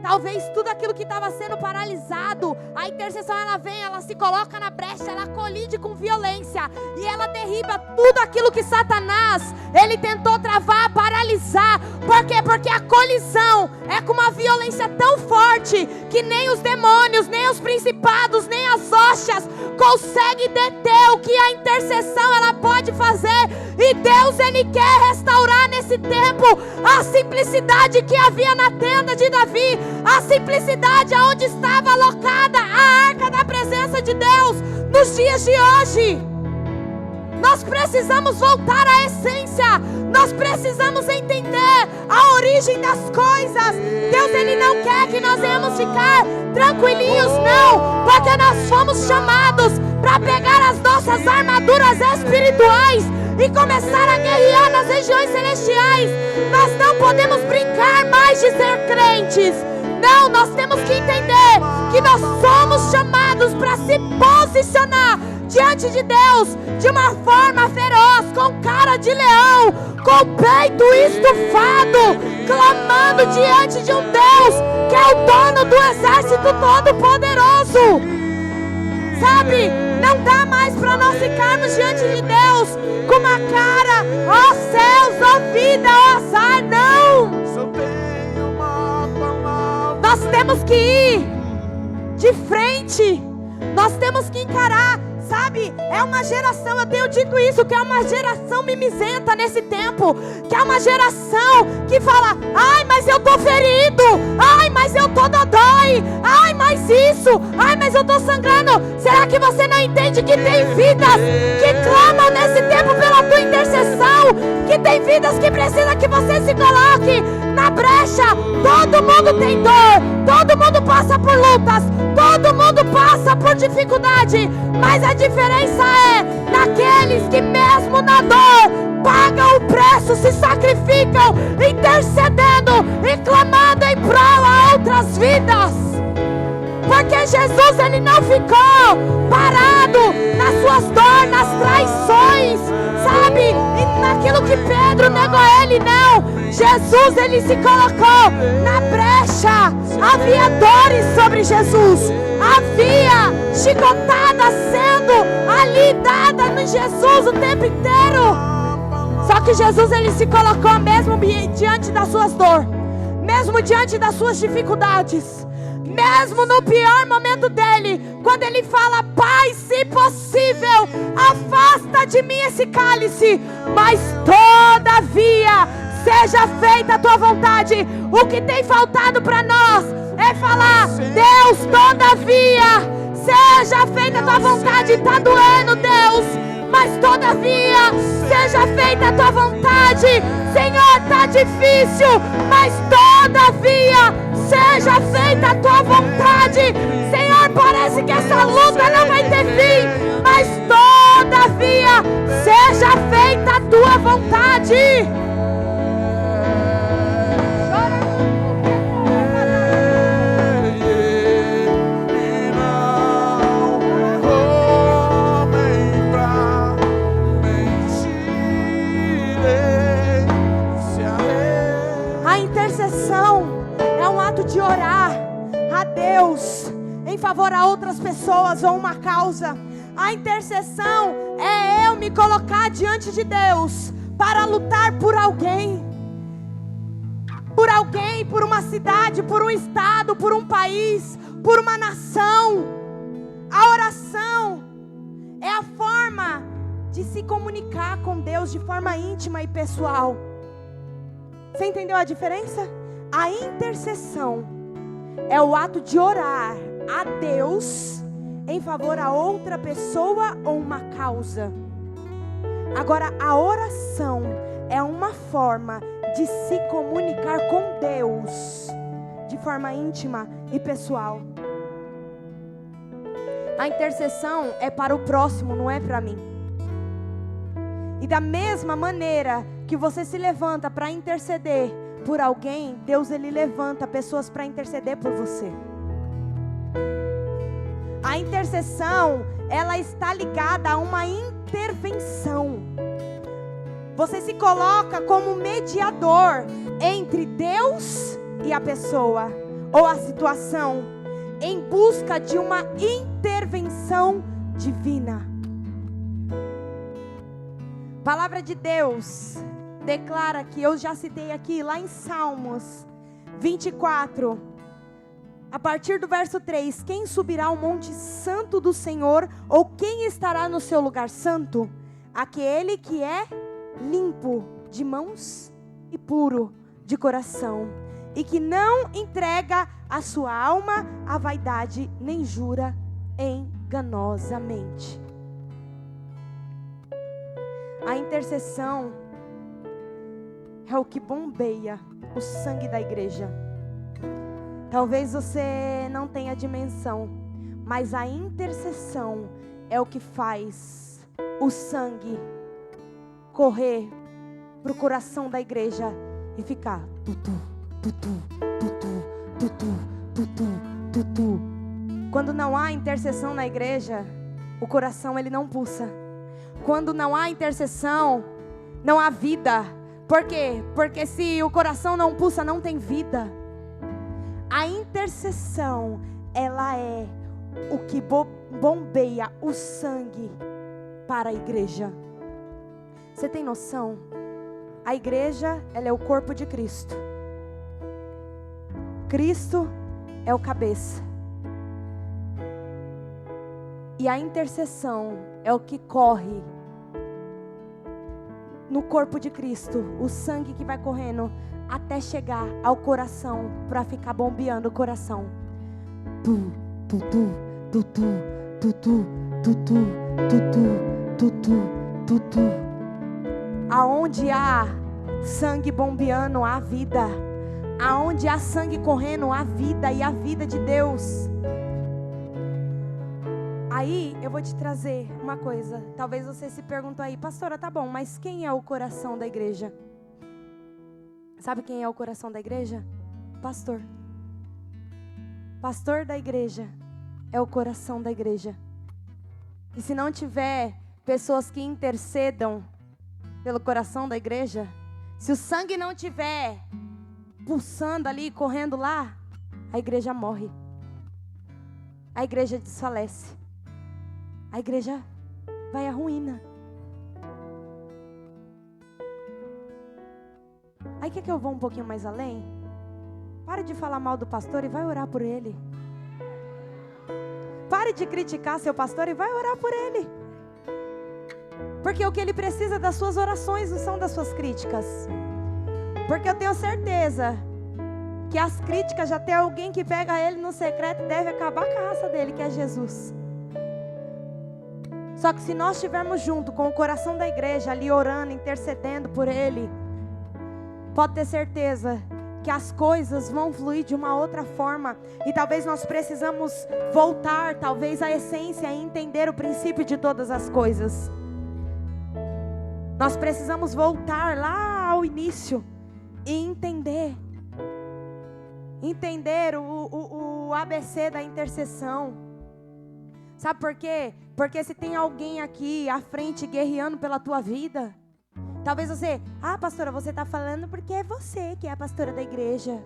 talvez tudo aquilo que estava sendo paralisado, a intercessão, ela vem, ela se coloca na brecha, ela colide com violência e ela derriba tudo aquilo que Satanás, ele tentou travar, paralisar. Por quê? Porque a colisão é com uma violência tão forte que nem os demônios, nem os principados, nem as hostias conseguem deter o que a intercessão ela pode fazer. E Deus, ele quer restaurar nesse tempo a simplicidade que havia na tenda de Davi, a simplicidade aonde estava alocada a arca da presença de Deus nos dias de hoje. Nós precisamos voltar à essência. Nós precisamos entender a origem das coisas. Deus, ele não quer que nós venhamos ficar tranquilinhos, não. Porque nós fomos chamados para pegar as nossas armaduras espirituais e começar a guerrear nas regiões celestiais. Nós não podemos brincar mais de ser crentes. Não, nós temos que entender que nós somos chamados para se posicionar diante de Deus de uma forma feroz, com cara de leão, com o peito estufado, clamando diante de um Deus que é o dono do exército todo-poderoso. Sabe, não dá mais para nós ficarmos diante de Deus com uma cara, ó céus, ó vida, ó azar, não. Nós temos que ir de frente, nós temos que encarar. Sabe, é uma geração, eu tenho dito isso, que é uma geração mimizenta nesse tempo, que é uma geração que fala, ai, mas eu tô ferido, ai, mas eu tô dodói, ai, mas isso, ai, mas eu tô sangrando. Será que você não entende que tem vidas que clamam nesse tempo pela tua intercessão, que tem vidas que precisam que você se coloque na brecha? Todo mundo tem dor, todo mundo passa por lutas, todo mundo passa por dificuldade, mas a diferença é naqueles que mesmo na dor pagam o preço, se sacrificam, intercedendo e clamando em prol a outras vidas. Porque Jesus, ele não ficou parado nas suas dores, nas traições, sabe? E naquilo que Pedro negou ele, não. Jesus, ele se colocou na brecha. Havia dores sobre Jesus, havia chicotada sendo ali dada no Jesus o tempo inteiro. Só que Jesus, ele se colocou mesmo diante das suas dores, mesmo diante das suas dificuldades, mesmo no pior momento dele, quando ele fala, Pai, se possível, afasta de mim esse cálice, mas todavia seja feita a tua vontade. O que tem faltado para nós é falar, Deus, todavia seja feita a tua vontade. Está doendo, Deus, mas todavia seja feita a tua vontade. Senhor, está difícil, mas todavia seja feita a tua vontade. Senhor, parece que essa luta não vai ter fim, mas todavia seja feita a tua vontade. De orar a Deus em favor a outras pessoas ou uma causa. A intercessão é eu me colocar diante de Deus para lutar por alguém, por uma cidade, por um estado, por um país, por uma nação. A oração é a forma de se comunicar com Deus de forma íntima e pessoal. Você entendeu a diferença? A intercessão é o ato de orar a Deus em favor a outra pessoa ou uma causa. Agora, a oração é uma forma de se comunicar com Deus de forma íntima e pessoal. A intercessão é para o próximo, não é para mim. E da mesma maneira que você se levanta para interceder por alguém, Deus, ele levanta pessoas para interceder por você. A intercessão, ela está ligada a uma intervenção. Você se coloca como mediador entre Deus e a pessoa ou a situação, em busca de uma intervenção divina. Palavra de Deus declara que eu já citei aqui, lá em Salmos 24, a partir do verso 3: quem subirá ao monte santo do Senhor, ou quem estará no seu lugar santo? Aquele que é limpo de mãos e puro de coração, e que não entrega a sua alma à vaidade, nem jura enganosamente. A intercessão é o que bombeia o sangue da igreja. Talvez você não tenha dimensão, mas a intercessão é o que faz o sangue correr para o coração da igreja e ficar tutu, tutu, tutu, tutu, tutu, tutu. Quando não há intercessão na igreja, o coração ele não pulsa. Quando não há intercessão, não há vida. Por quê? Porque se o coração não pulsa, não tem vida. A intercessão, ela é o que bombeia o sangue para a igreja. Você tem noção? A igreja, ela é o corpo de Cristo. Cristo é o cabeça. E a intercessão é o que corre no corpo de Cristo, o sangue que vai correndo até chegar ao coração, para ficar bombeando o coração. Tu, tu, tu, tu, tu, tu, tu, tu, tu, tu, tu, tu, tu. Aonde há sangue bombeando, há vida. Aonde há sangue correndo, há vida, e a vida de Deus. Aí eu vou te trazer uma coisa. Talvez você se perguntou aí: pastora, tá bom, mas quem é o coração da igreja? Sabe quem é o coração da igreja? Pastor. Pastor da igreja é o coração da igreja. E se não tiver pessoas que intercedam pelo coração da igreja, se o sangue não tiver pulsando ali, correndo lá, a igreja morre. A igreja desfalece. A igreja vai à ruína. Aí quer que eu vá um pouquinho mais além? Pare de falar mal do pastor e vai orar por ele. Pare de criticar seu pastor e vai orar por ele. Porque o que ele precisa é das suas orações, não são das suas críticas. Porque eu tenho certeza que as críticas já tem alguém que pega ele no secreto e deve acabar com a raça dele, que é Jesus. Só que se nós estivermos junto com o coração da igreja ali orando, intercedendo por ele, pode ter certeza que as coisas vão fluir de uma outra forma. E talvez nós precisamos voltar, talvez, à essência e entender o princípio de todas as coisas. Nós precisamos voltar lá ao início e entender o ABC da intercessão. Sabe por quê? Porque se tem alguém aqui à frente guerreando pela tua vida, talvez você, pastora, você está falando porque é você que é a pastora da igreja.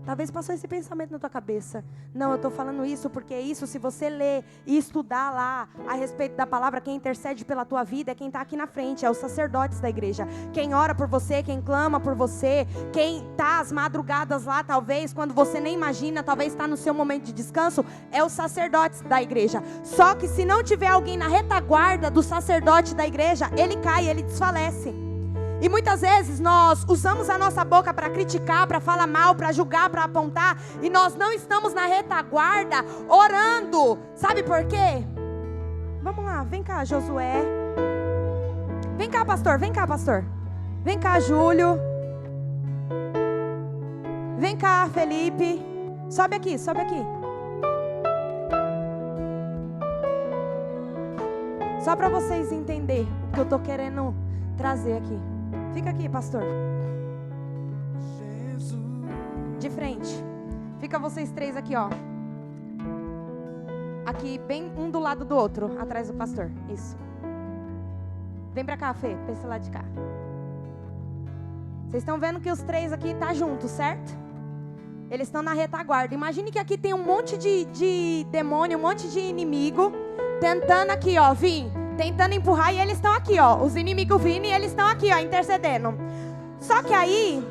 Talvez passou esse pensamento na tua cabeça. Não, eu estou falando isso porque isso, se você ler e estudar lá a respeito da palavra, quem intercede pela tua vida é quem está aqui na frente, é os sacerdotes da igreja. Quem ora por você, quem clama por você, quem está às madrugadas lá, talvez, quando você nem imagina, talvez está no seu momento de descanso, é os sacerdotes da igreja. Só que se não tiver alguém na retaguarda do sacerdote da igreja, ele cai, ele desfalece. E muitas vezes nós usamos a nossa boca para criticar, para falar mal, para julgar, para apontar, e nós não estamos na retaguarda orando. Sabe por quê? Vamos lá, vem cá, Josué. Vem cá, pastor, vem cá, pastor. Vem cá, Júlio. Vem cá, Felipe. Sobe aqui, sobe aqui. Só para vocês entenderem o que eu estou querendo trazer aqui. Fica aqui, pastor. De frente. Fica vocês três aqui, ó. Aqui, bem um do lado do outro, atrás do pastor. Isso. Vem pra cá, Fê, pra esse lado de cá. Vocês estão vendo que os três aqui tá juntos, certo? Eles estão na retaguarda. Imagine que aqui tem um monte de demônio, um monte de inimigo tentando aqui, ó, vir tentando empurrar, e eles estão aqui, ó. Os inimigos vindo e eles estão aqui, ó, intercedendo. Só que aí,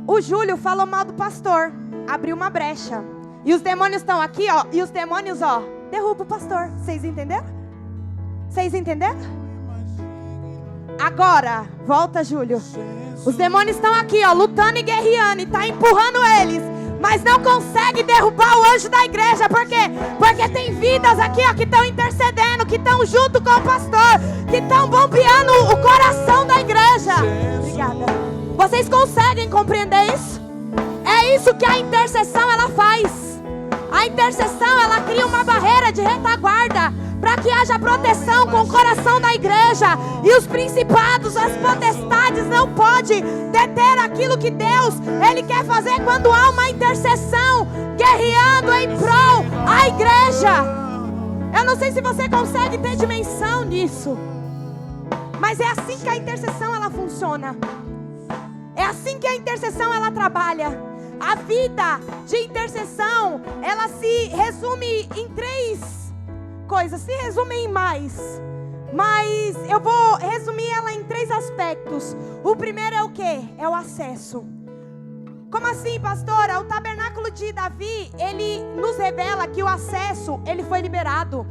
o Júlio falou mal do pastor, abriu uma brecha. E os demônios estão aqui, ó. E os demônios, ó, derrubam o pastor. Vocês entenderam? Vocês entenderam? Agora, volta, Júlio. Os demônios estão aqui, ó, lutando e guerreando. E tá empurrando eles. Mas não consegue derrubar o anjo da igreja. Por quê? Porque tem vidas aqui, ó, que estão intercedendo, que estão junto com o pastor, que estão bombeando o coração da igreja. Obrigada. Vocês conseguem compreender isso? É isso que a intercessão ela faz. A intercessão ela cria uma barreira de retaguarda para que haja proteção com o coração da igreja. E os principados, as potestades não podem deter aquilo que Deus Ele quer fazer quando há uma intercessão guerreando em prol à igreja. Eu não sei se você consegue ter dimensão nisso, mas é assim que a intercessão ela funciona. É assim que a intercessão ela trabalha. A vida de intercessão ela se resume em 3 coisas, se resume em mais, mas eu vou resumir ela em 3 aspectos. O primeiro é o quê? É o acesso. Como assim, pastora? O tabernáculo de Davi, ele nos revela que o acesso, ele foi liberado.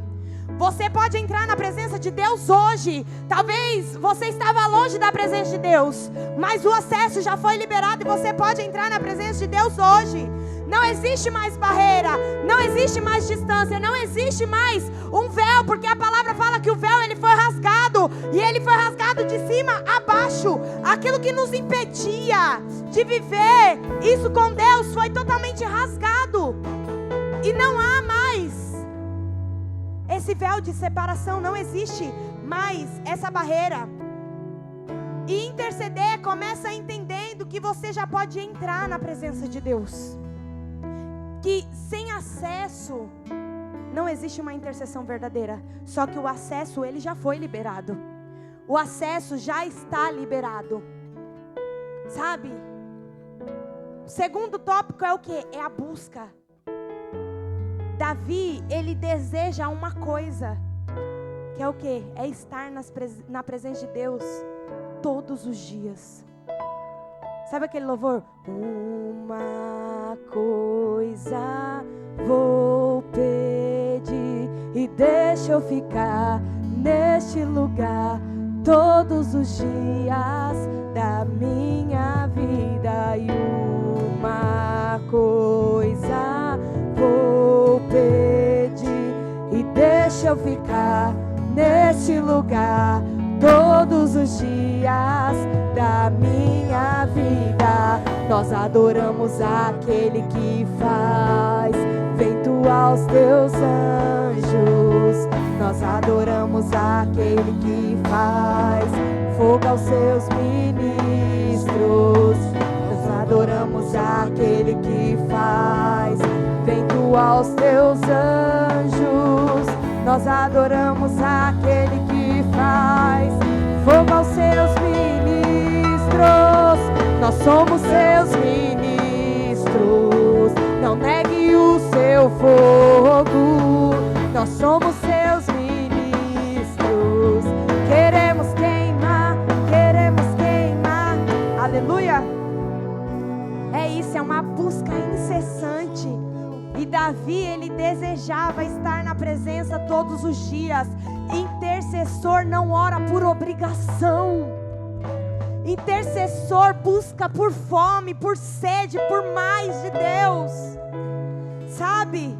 Você pode entrar na presença de Deus hoje. Talvez você estava longe da presença de Deus, mas o acesso já foi liberado e você pode entrar na presença de Deus hoje. Não existe mais barreira, não existe mais distância, não existe mais um véu, porque a palavra fala que o véu ele foi rasgado, e ele foi rasgado de cima a baixo. Aquilo que nos impedia de viver isso com Deus foi totalmente rasgado, e não há mais esse véu de separação, não existe mais essa barreira. E interceder começa entendendo que você já pode entrar na presença de Deus. Que sem acesso não existe uma intercessão verdadeira. Só que o acesso ele já foi liberado. O acesso já está liberado. Sabe? O segundo tópico é o que? É a busca. Davi, ele deseja uma coisa, que é o que? É estar na presença de Deus todos os dias. Sabe aquele louvor? Uma coisa vou pedir, e deixa eu ficar neste lugar todos os dias da minha vida. E uma coisa vou pedir, e deixa eu ficar neste lugar todos os dias da minha vida. Nós adoramos aquele que faz vento aos teus anjos. Nós adoramos aquele que faz fogo aos seus ministros. Nós adoramos aquele que faz vento aos teus anjos. Nós adoramos aquele que faz fogo aos seus ministros. Nós somos seus ministros. Não negue o seu fogo. Nós somos seus ministros. Queremos queimar, queremos queimar. Aleluia. É isso, é uma busca incessante. E Davi, ele desejava estar na presença todos os dias. Intercessor não ora por obrigação. Intercessor busca por fome, por sede, por mais de Deus. Sabe?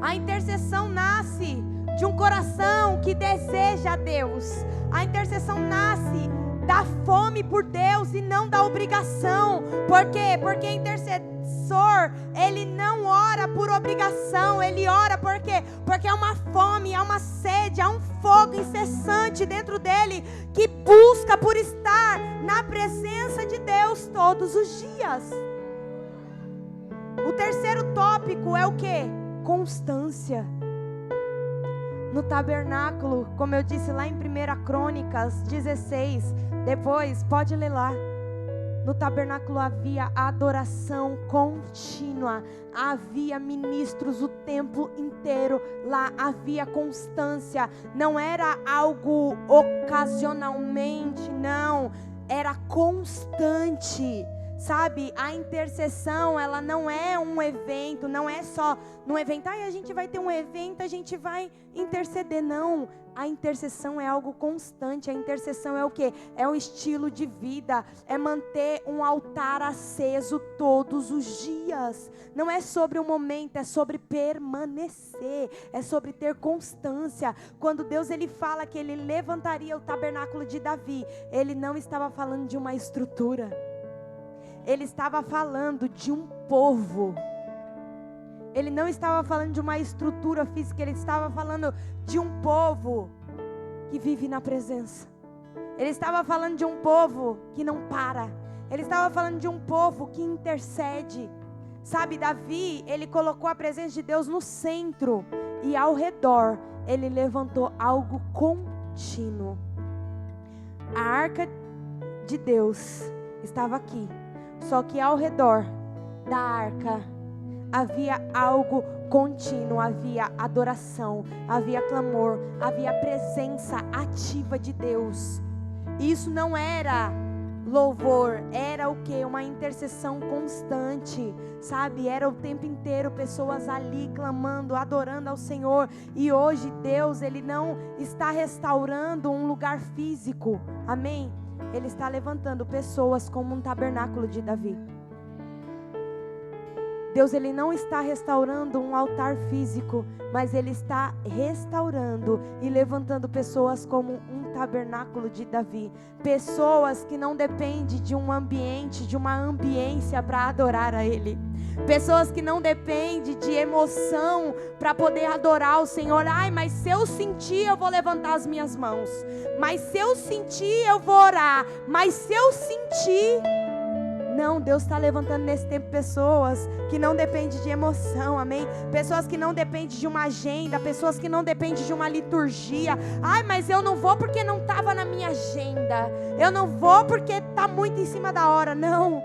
A intercessão nasce de um coração que deseja a Deus. A intercessão nasce da fome por Deus e não da obrigação. Por quê? Porque intercessor, ele não ora por obrigação, ele ora por quê? Porque há uma fome, há uma sede, há um fogo incessante dentro dele, que busca por estar na presença de Deus todos os dias. O terceiro tópico é o quê? Constância. No tabernáculo, como eu disse lá em 1 Crônicas 16, depois pode ler lá. No tabernáculo havia adoração contínua, havia ministros o tempo inteiro, lá havia constância, não era algo ocasionalmente, não, era constante. Sabe, a intercessão, ela não é um evento, não é só num evento, a gente vai ter um evento, a gente vai interceder, não. A intercessão é algo constante, a intercessão é o quê? É um estilo de vida, é manter um altar aceso todos os dias. Não é sobre o momento, é sobre permanecer, é sobre ter constância. Quando Deus ele fala que ele levantaria o tabernáculo de Davi, ele não estava falando de uma estrutura. Ele estava falando de um povo. Ele não estava falando de uma estrutura física, ele estava falando de um povo que vive na presença. Ele estava falando de um povo que não para. Ele estava falando de um povo que intercede. Sabe, Davi, ele colocou a presença de Deus no centro e ao redor ele levantou algo contínuo. A arca de Deus estava aqui. Só que ao redor da arca havia algo contínuo, havia adoração, havia clamor, havia presença ativa de Deus. Isso não era louvor, era o quê? Uma intercessão constante, sabe? Era o tempo inteiro pessoas ali clamando, adorando ao Senhor. E hoje Deus, ele não está restaurando um lugar físico, amém? Ele está levantando pessoas como um tabernáculo de Davi. Deus, ele não está restaurando um altar físico, mas ele está restaurando e levantando pessoas como um tabernáculo de Davi. Pessoas que não dependem de um ambiente, de uma ambiência para adorar a Ele. Pessoas que não dependem de emoção para poder adorar o Senhor. Ai, mas se eu sentir, eu vou levantar as minhas mãos. Mas se eu sentir, eu vou orar. Mas se eu sentir... Não, Deus está levantando nesse tempo pessoas que não dependem de emoção, amém? Pessoas que não dependem de uma agenda, pessoas que não dependem de uma liturgia. Ai, mas eu não vou porque não estava na minha agenda. Eu não vou porque está muito em cima da hora. Não.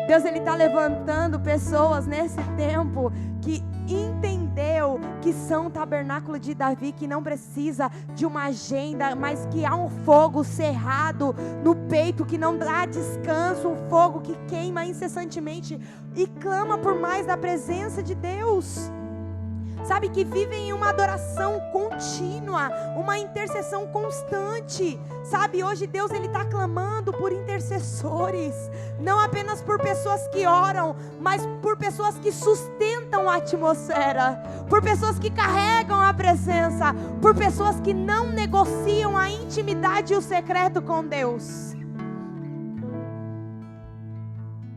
Deus, ele está levantando pessoas nesse tempo que entendeu que são o tabernáculo de Davi, que não precisa de uma agenda, mas que há um fogo cerrado no peito, que não dá descanso, um fogo que queima incessantemente e clama por mais da presença de Deus. Sabe, que vivem em uma adoração contínua, uma intercessão constante. Sabe, hoje Deus ele está clamando por intercessores, não apenas por pessoas que oram, mas por pessoas que sustentam a atmosfera, por pessoas que carregam a presença, por pessoas que não negociam a intimidade e o secreto com Deus.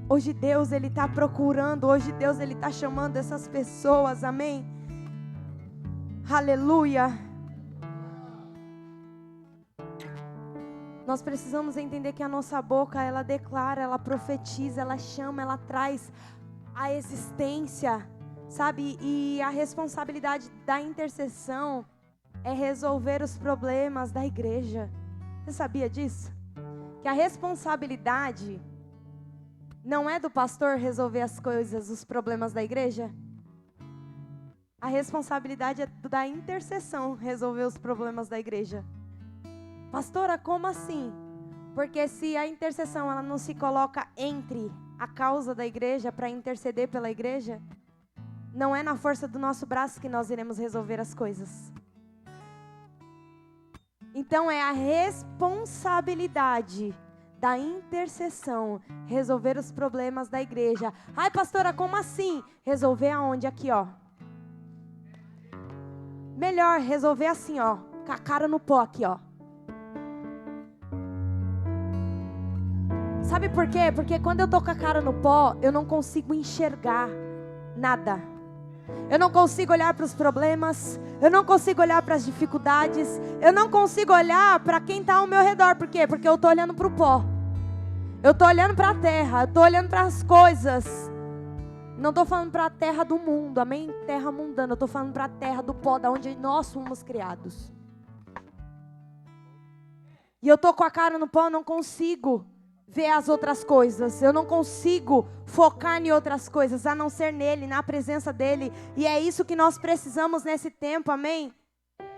Hoje Deus ele está procurando, hoje Deus ele está chamando essas pessoas, amém? Aleluia. Nós precisamos entender que a nossa boca, ela declara, ela profetiza, ela chama, ela traz a existência, sabe? E a responsabilidade da intercessão é resolver os problemas da igreja. Você sabia disso? Que a responsabilidade não é do pastor resolver as coisas, os problemas da igreja? A responsabilidade é da intercessão resolver os problemas da igreja. Pastora, como assim? Porque se a intercessão ela não se coloca entre a causa da igreja para interceder pela igreja, não é na força do nosso braço que nós iremos resolver as coisas. Então é a responsabilidade da intercessão resolver os problemas da igreja. Ai, pastora, como assim? Resolver aonde? Aqui, ó. Melhor resolver assim, ó, com a cara no pó aqui, ó. Sabe por quê? Porque quando eu tô com a cara no pó, eu não consigo enxergar nada. Eu não consigo olhar para os problemas, eu não consigo olhar para as dificuldades, eu não consigo olhar para quem está ao meu redor. Por quê? Porque eu tô olhando para o pó. Eu tô olhando para a terra, eu tô olhando para as coisas. Não estou falando para a terra do mundo, amém? Terra mundana, eu estou falando para a terra do pó, da onde nós fomos criados. E eu estou com a cara no pó, eu não consigo ver as outras coisas, eu não consigo focar em outras coisas, a não ser nele, na presença dele, e é isso que nós precisamos nesse tempo, amém?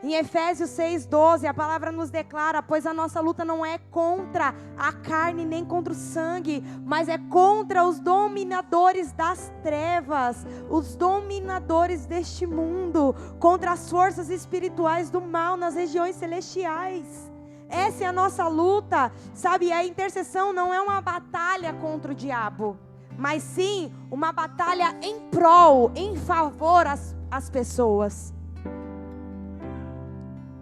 Em Efésios 6:12, a palavra nos declara, pois a nossa luta não é contra a carne nem contra o sangue, mas é contra os dominadores das trevas, os dominadores deste mundo, contra as forças espirituais do mal nas regiões celestiais. Essa é a nossa luta, sabe? A intercessão não é uma batalha contra o diabo, mas sim uma batalha em prol, em favor às pessoas.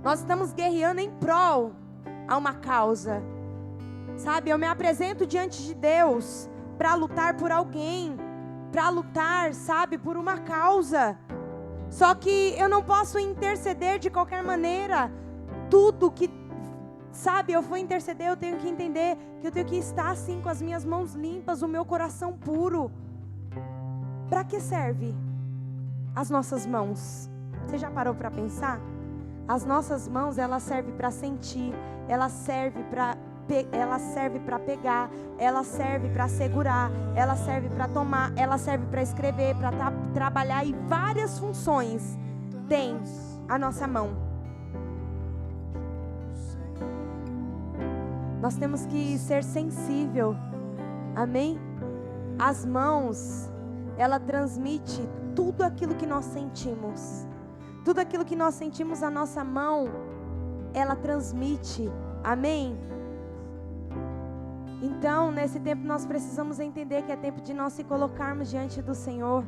Nós estamos guerreando em prol a uma causa, sabe? Eu me apresento diante de Deus para lutar por alguém, para lutar, sabe, por uma causa. Só que eu não posso interceder de qualquer maneira. Tudo que, sabe, eu for interceder, eu tenho que entender que eu tenho que estar assim com as minhas mãos limpas, o meu coração puro. Para que serve as nossas mãos? Você já parou para pensar? As nossas mãos, elas servem para sentir, elas servem para pegar, ela serve para segurar, ela serve para tomar, ela serve para escrever, para trabalhar, e várias funções tem a nossa mão. Nós temos que ser sensível, amém? As mãos, ela transmite tudo aquilo que nós sentimos. Tudo aquilo que nós sentimos, a nossa mão, ela transmite, amém? Então, nesse tempo nós precisamos entender que é tempo de nós se colocarmos diante do Senhor.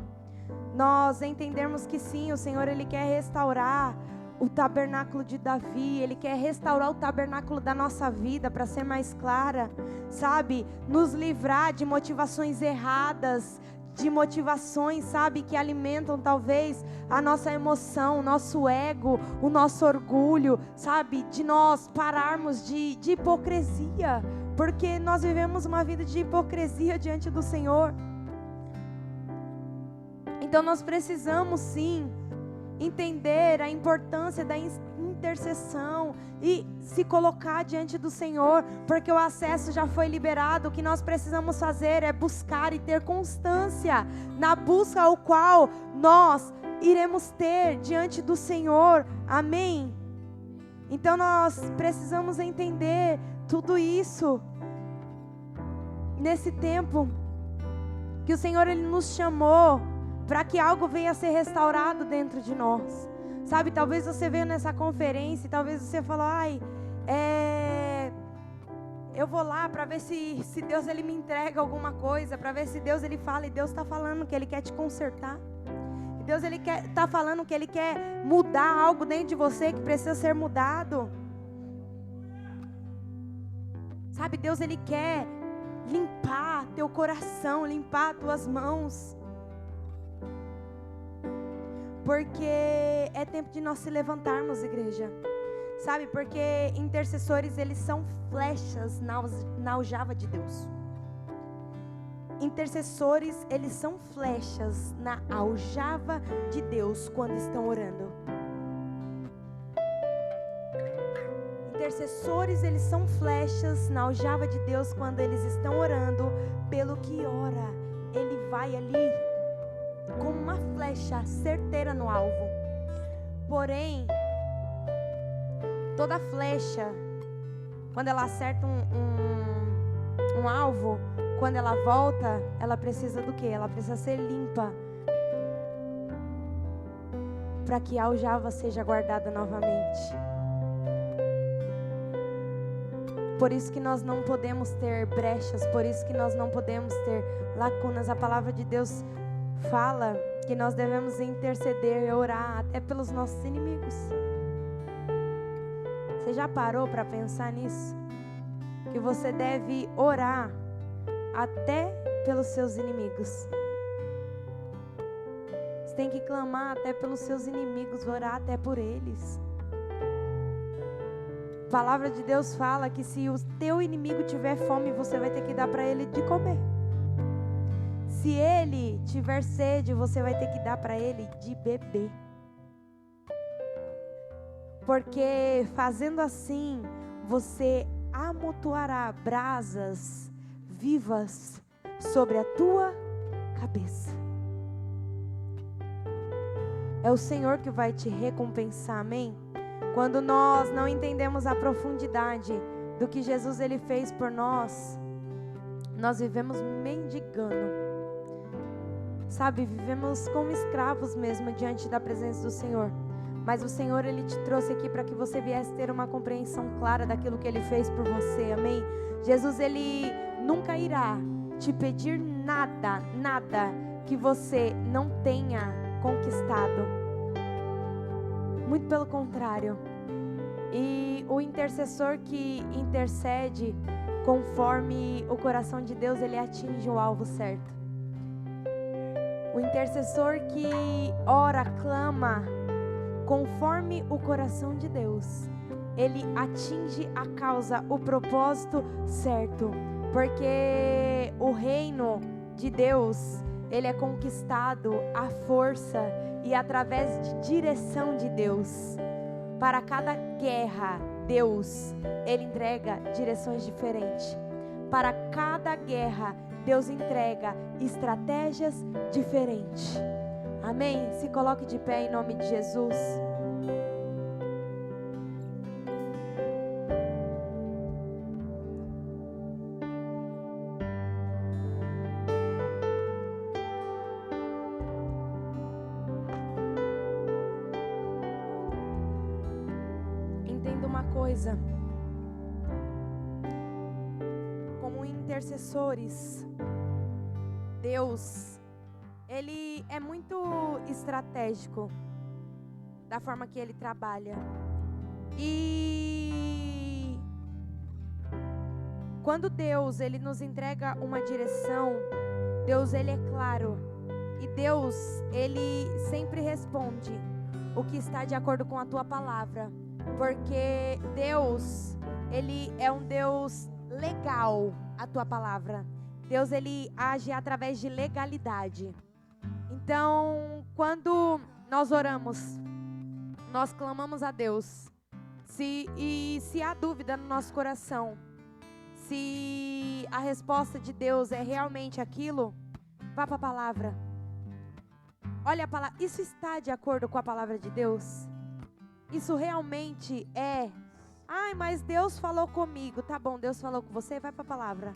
Nós entendermos que sim, o Senhor, Ele quer restaurar o tabernáculo de Davi, Ele quer restaurar o tabernáculo da nossa vida, para ser mais clara, sabe? Nos livrar de motivações erradas, de motivações, sabe, que alimentam talvez a nossa emoção, o nosso ego, o nosso orgulho, sabe, de nós pararmos de hipocrisia, porque nós vivemos uma vida de hipocrisia diante do Senhor. Então nós precisamos sim entender a importância da intercessão e se colocar diante do Senhor, porque o acesso já foi liberado. O que nós precisamos fazer é buscar e ter constância na busca ao qual nós iremos ter diante do Senhor, amém? Então nós precisamos entender tudo isso nesse tempo que o Senhor, Ele nos chamou para que algo venha a ser restaurado dentro de nós. Sabe, talvez você veio nessa conferência e talvez você falou, eu vou lá para ver se Deus, Ele me entrega alguma coisa, para ver se Deus, Ele fala, e Deus está falando que Ele quer te consertar. E Deus, Ele está falando que Ele quer mudar algo dentro de você que precisa ser mudado. Sabe, Deus, Ele quer limpar teu coração, limpar tuas mãos. Porque é tempo de nós se levantarmos, igreja. Sabe, porque intercessores, eles são flechas na aljava de Deus. Intercessores, eles são flechas na aljava de Deus quando estão orando. Intercessores, eles são flechas na aljava de Deus quando eles estão orando. Pelo que ora, ele vai ali como uma flecha certeira no alvo. Porém, toda flecha, quando ela acerta um alvo, quando ela volta, ela precisa do quê? Ela precisa ser limpa, para que a aljava seja guardada novamente. Por isso que nós não podemos ter brechas, por isso que nós não podemos ter lacunas. A palavra de Deus fala que nós devemos interceder e orar até pelos nossos inimigos. Você já parou para pensar nisso? Que você deve orar até pelos seus inimigos. Você tem que clamar até pelos seus inimigos, orar até por eles. A palavra de Deus fala que se o teu inimigo tiver fome, você vai ter que dar para ele de comer. Se ele tiver sede, você vai ter que dar para ele de beber. Porque fazendo assim, você amontoará brasas vivas sobre a tua cabeça. É o Senhor que vai te recompensar, amém? Quando nós não entendemos a profundidade do que Jesus ele fez por nós, nós vivemos mendigando. Sabe, vivemos como escravos mesmo diante da presença do Senhor. Mas o Senhor, Ele te trouxe aqui para que você viesse ter uma compreensão clara daquilo que Ele fez por você, amém? Jesus, Ele nunca irá te pedir nada, nada que você não tenha conquistado. Muito pelo contrário. E o intercessor que intercede conforme o coração de Deus, ele atinge o alvo certo. O intercessor que ora, clama, conforme o coração de Deus, ele atinge a causa, o propósito certo. Porque o reino de Deus, ele é conquistado à força e através de direção de Deus. Para cada guerra, Deus, ele entrega direções diferentes. Para cada guerra, Deus entrega estratégias diferentes. Amém? Se coloque de pé em nome de Jesus. Entenda uma coisa. Como intercessores, Deus, Ele é muito estratégico da forma que Ele trabalha. E quando Deus, Ele nos entrega uma direção, Deus, Ele é claro. E Deus, Ele sempre responde o que está de acordo com a tua palavra. Porque Deus, Ele é um Deus legal, a tua palavra. Deus, Ele age através de legalidade. Então, quando nós oramos, nós clamamos a Deus. Se há dúvida no nosso coração, se a resposta de Deus é realmente aquilo, vá para a palavra. Olha a palavra. Isso está de acordo com a palavra de Deus? Isso realmente é? Ai, mas Deus falou comigo. Tá bom, Deus falou com você, vai para a palavra.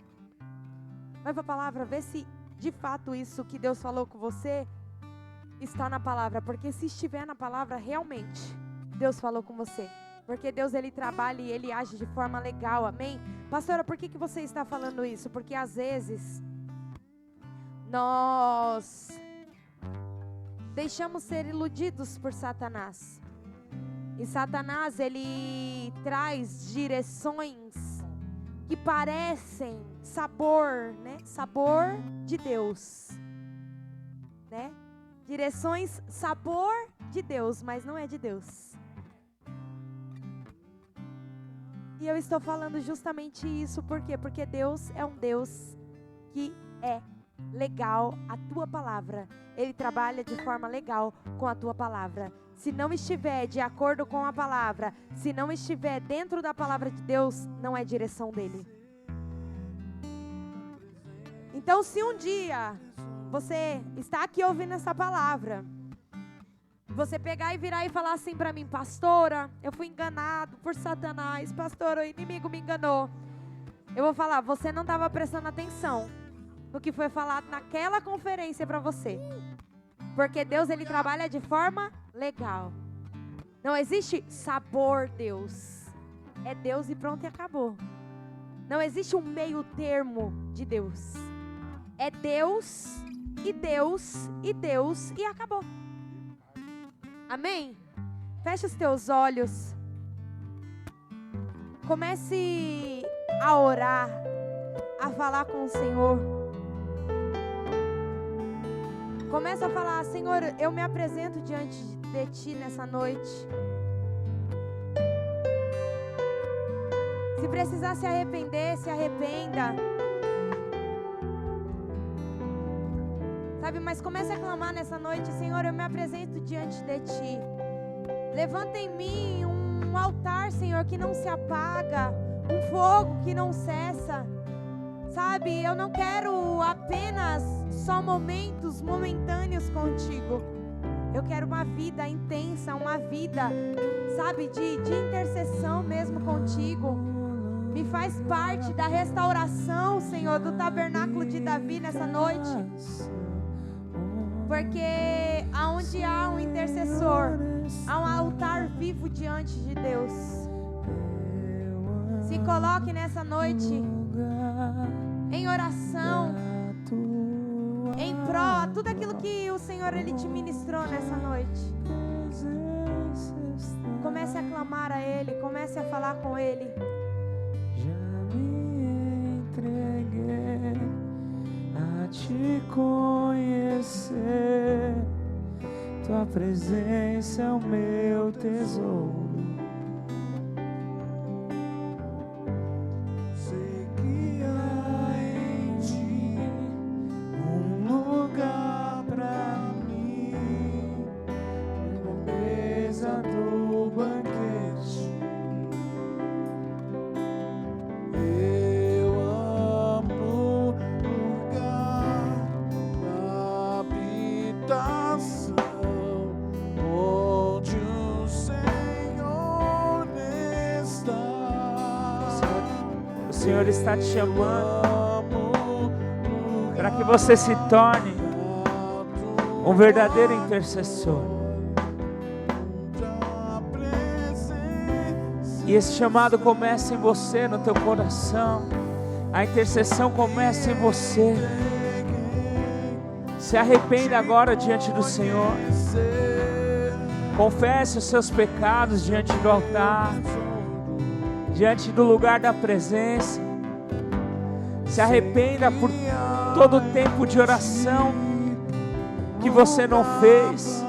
Vai para a palavra, vê se de fato isso que Deus falou com você está na palavra. Porque se estiver na palavra, realmente Deus falou com você. Porque Deus, Ele trabalha e Ele age de forma legal, amém? Pastora, por que você está falando isso? Porque às vezes nós deixamos ser iludidos por Satanás. E Satanás, ele traz direções que parecem sabor, né? Sabor de Deus, né? Direções, sabor de Deus, mas não é de Deus. E eu estou falando justamente isso, por quê? Porque Deus é um Deus que é legal, a tua palavra. Ele trabalha de forma legal com a tua palavra. Se não estiver de acordo com a palavra, se não estiver dentro da palavra de Deus, não é direção dele. Então, se um dia você está aqui ouvindo essa palavra, você pegar e virar e falar assim para mim: pastora, eu fui enganado por Satanás, pastora, o inimigo me enganou. Eu vou falar: você não estava prestando atenção no que foi falado naquela conferência para você. Porque Deus, Ele trabalha de forma legal. Não existe sabor Deus. É Deus e pronto, e acabou. Não existe um meio termo de Deus. É Deus e Deus e Deus e acabou. Amém? Fecha os teus olhos. Comece a orar, a falar com o Senhor. Comece a falar: Senhor, eu me apresento diante de Ti nessa noite. Se precisar se arrepender, se arrependa. Sabe, mas comece a clamar nessa noite: Senhor, eu me apresento diante de Ti. Levanta em mim um altar, Senhor, que não se apaga, um fogo que não cessa. Sabe, eu não quero apenas só momentos momentâneos contigo. Eu quero uma vida intensa, uma vida, sabe, de intercessão mesmo contigo. Me faz parte da restauração, Senhor, do tabernáculo de Davi nessa noite. Porque aonde há um intercessor, há um altar vivo diante de Deus. Se coloque nessa noite em oração, em pró, tudo aquilo que o Senhor Ele te ministrou nessa noite. Comece a clamar a Ele, comece a falar com Ele. Já me entreguei a te conhecer, tua presença é o meu tesouro. O Senhor está te chamando para que você se torne um verdadeiro intercessor. E esse chamado começa em você, no teu coração. A intercessão começa em você. Se arrependa agora diante do Senhor. Confesse os seus pecados diante do altar, diante do lugar da presença. Se arrependa por todo o tempo de oração que você não fez.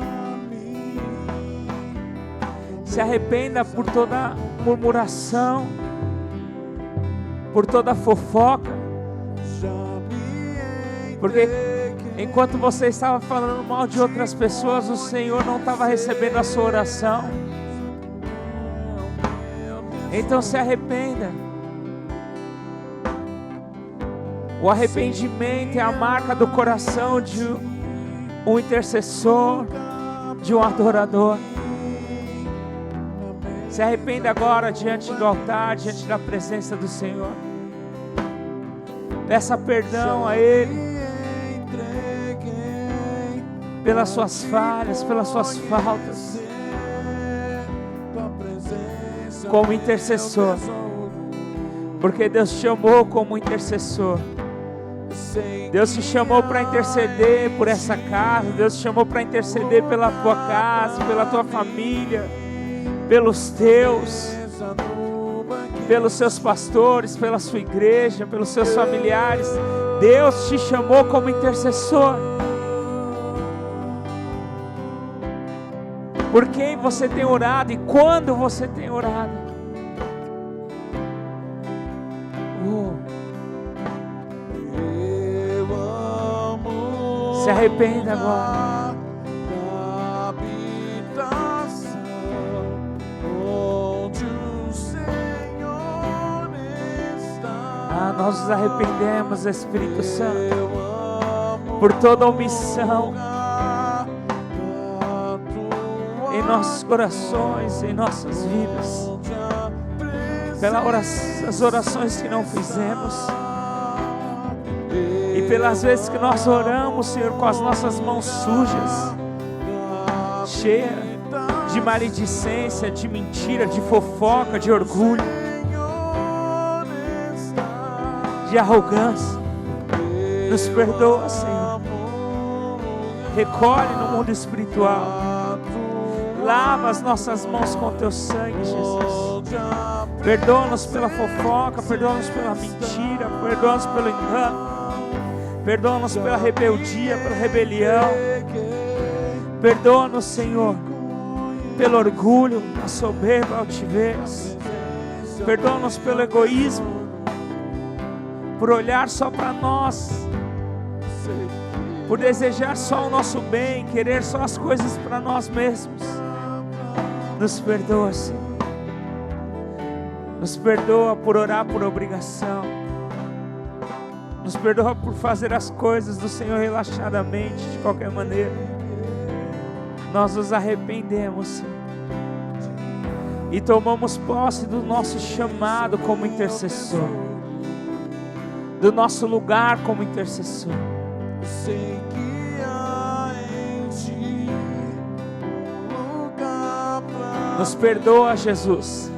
Se arrependa por toda murmuração, por toda fofoca. Porque enquanto você estava falando mal de outras pessoas, o Senhor não estava recebendo a sua oração. Então se arrependa. O arrependimento é a marca do coração de um intercessor, de um adorador. Se arrependa agora diante do altar, diante da presença do Senhor. Peça perdão a Ele pelas suas falhas, pelas suas faltas. Como intercessor, porque Deus te chamou como intercessor. Deus te chamou para interceder por essa casa. Deus te chamou para interceder pela tua casa, pela tua família, pelos teus, pelos seus pastores, pela sua igreja, pelos seus familiares. Deus te chamou como intercessor. Por quem você tem orado e quando você tem orado. Se arrependa agora. Nós nos arrependemos, Espírito Santo, por toda omissão em nossos corações, em nossas vidas, pelas orações que não fizemos e pelas vezes que nós oramos, Senhor, com as nossas mãos sujas, cheias de maledicência, de mentira, de fofoca, de orgulho, de arrogância. Nos perdoa, Senhor. Recolhe no mundo espiritual. Lava as nossas mãos com teu sangue, Jesus. Perdoa-nos pela fofoca, perdoa-nos pela mentira, perdoa-nos pelo engano, perdoa-nos pela rebeldia, pela rebelião. Perdoa-nos, Senhor, pelo orgulho, a soberba, a altivez. Perdoa-nos pelo egoísmo, por olhar só para nós, por desejar só o nosso bem, querer só as coisas para nós mesmos. Nos perdoa, Senhor. Nos perdoa por orar por obrigação. Nos perdoa por fazer as coisas do Senhor relaxadamente, de qualquer maneira. Nós nos arrependemos, Senhor, e tomamos posse do nosso chamado como intercessor, do nosso lugar como intercessor. Sei que há em ti um lugar pra Nos perdoa, Jesus,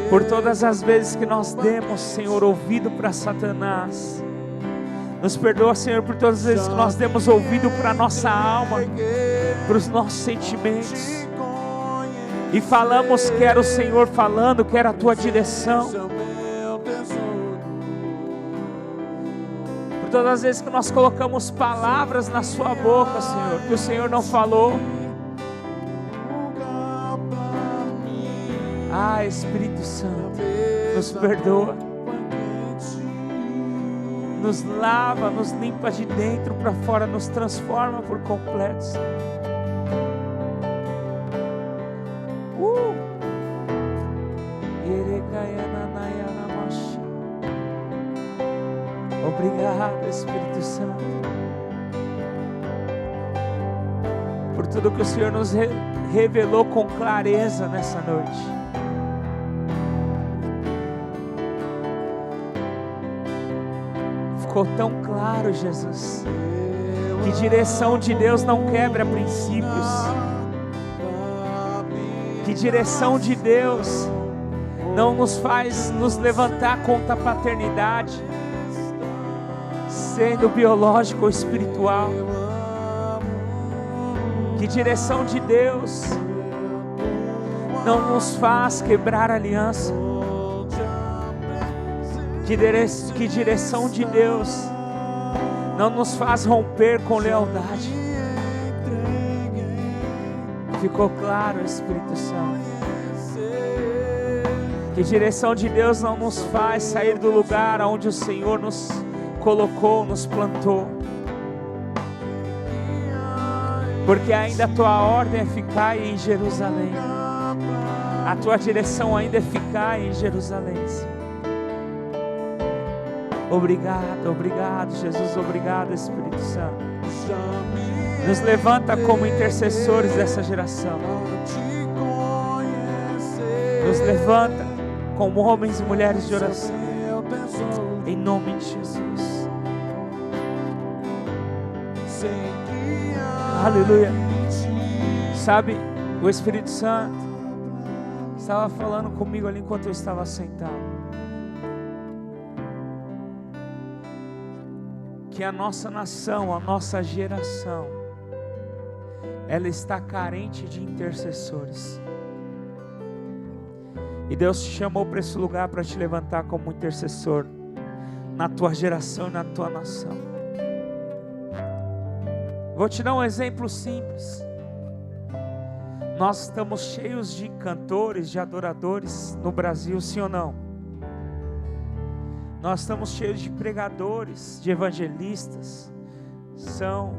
por todas as vezes que nós demos, Senhor, ouvido para Satanás. Nos perdoa, Senhor, por todas as vezes que nós demos ouvido para a nossa alma, para os nossos sentimentos, e falamos que era o Senhor falando, que era a tua direção. Por todas as vezes que nós colocamos palavras na sua boca, Senhor, que o Senhor não falou. Ah, Espírito Santo, nos perdoa, nos lava, nos limpa de dentro para fora, nos transforma por completo, Senhor. Obrigado, Espírito Santo, por tudo que o Senhor nos revelou com clareza nessa noite. Ficou tão claro, Jesus, que direção de Deus não quebra princípios, que direção de Deus não nos faz nos levantar contra a paternidade, sendo biológico ou espiritual. Que direção de Deus não nos faz quebrar aliança. Que direção de Deus não nos faz romper com lealdade. Ficou claro, Espírito Santo. Que direção de Deus não nos faz sair do lugar onde o Senhor nos colocou, nos plantou. Porque ainda a tua ordem é ficar em Jerusalém. A tua direção ainda é ficar em Jerusalém. Obrigado, obrigado, Jesus, obrigado, Espírito Santo. Nos levanta como intercessores dessa geração. Nos levanta como homens e mulheres de oração. Em nome de Jesus. Aleluia. Sabe, o Espírito Santo estava falando comigo ali enquanto eu estava sentado. Que a nossa nação, a nossa geração, ela está carente de intercessores. E Deus te chamou para esse lugar para te levantar como intercessor na tua geração e na tua nação. Vou te dar um exemplo simples. Nós estamos cheios de cantores, de adoradores no Brasil, sim ou não? Nós estamos cheios de pregadores, de evangelistas. São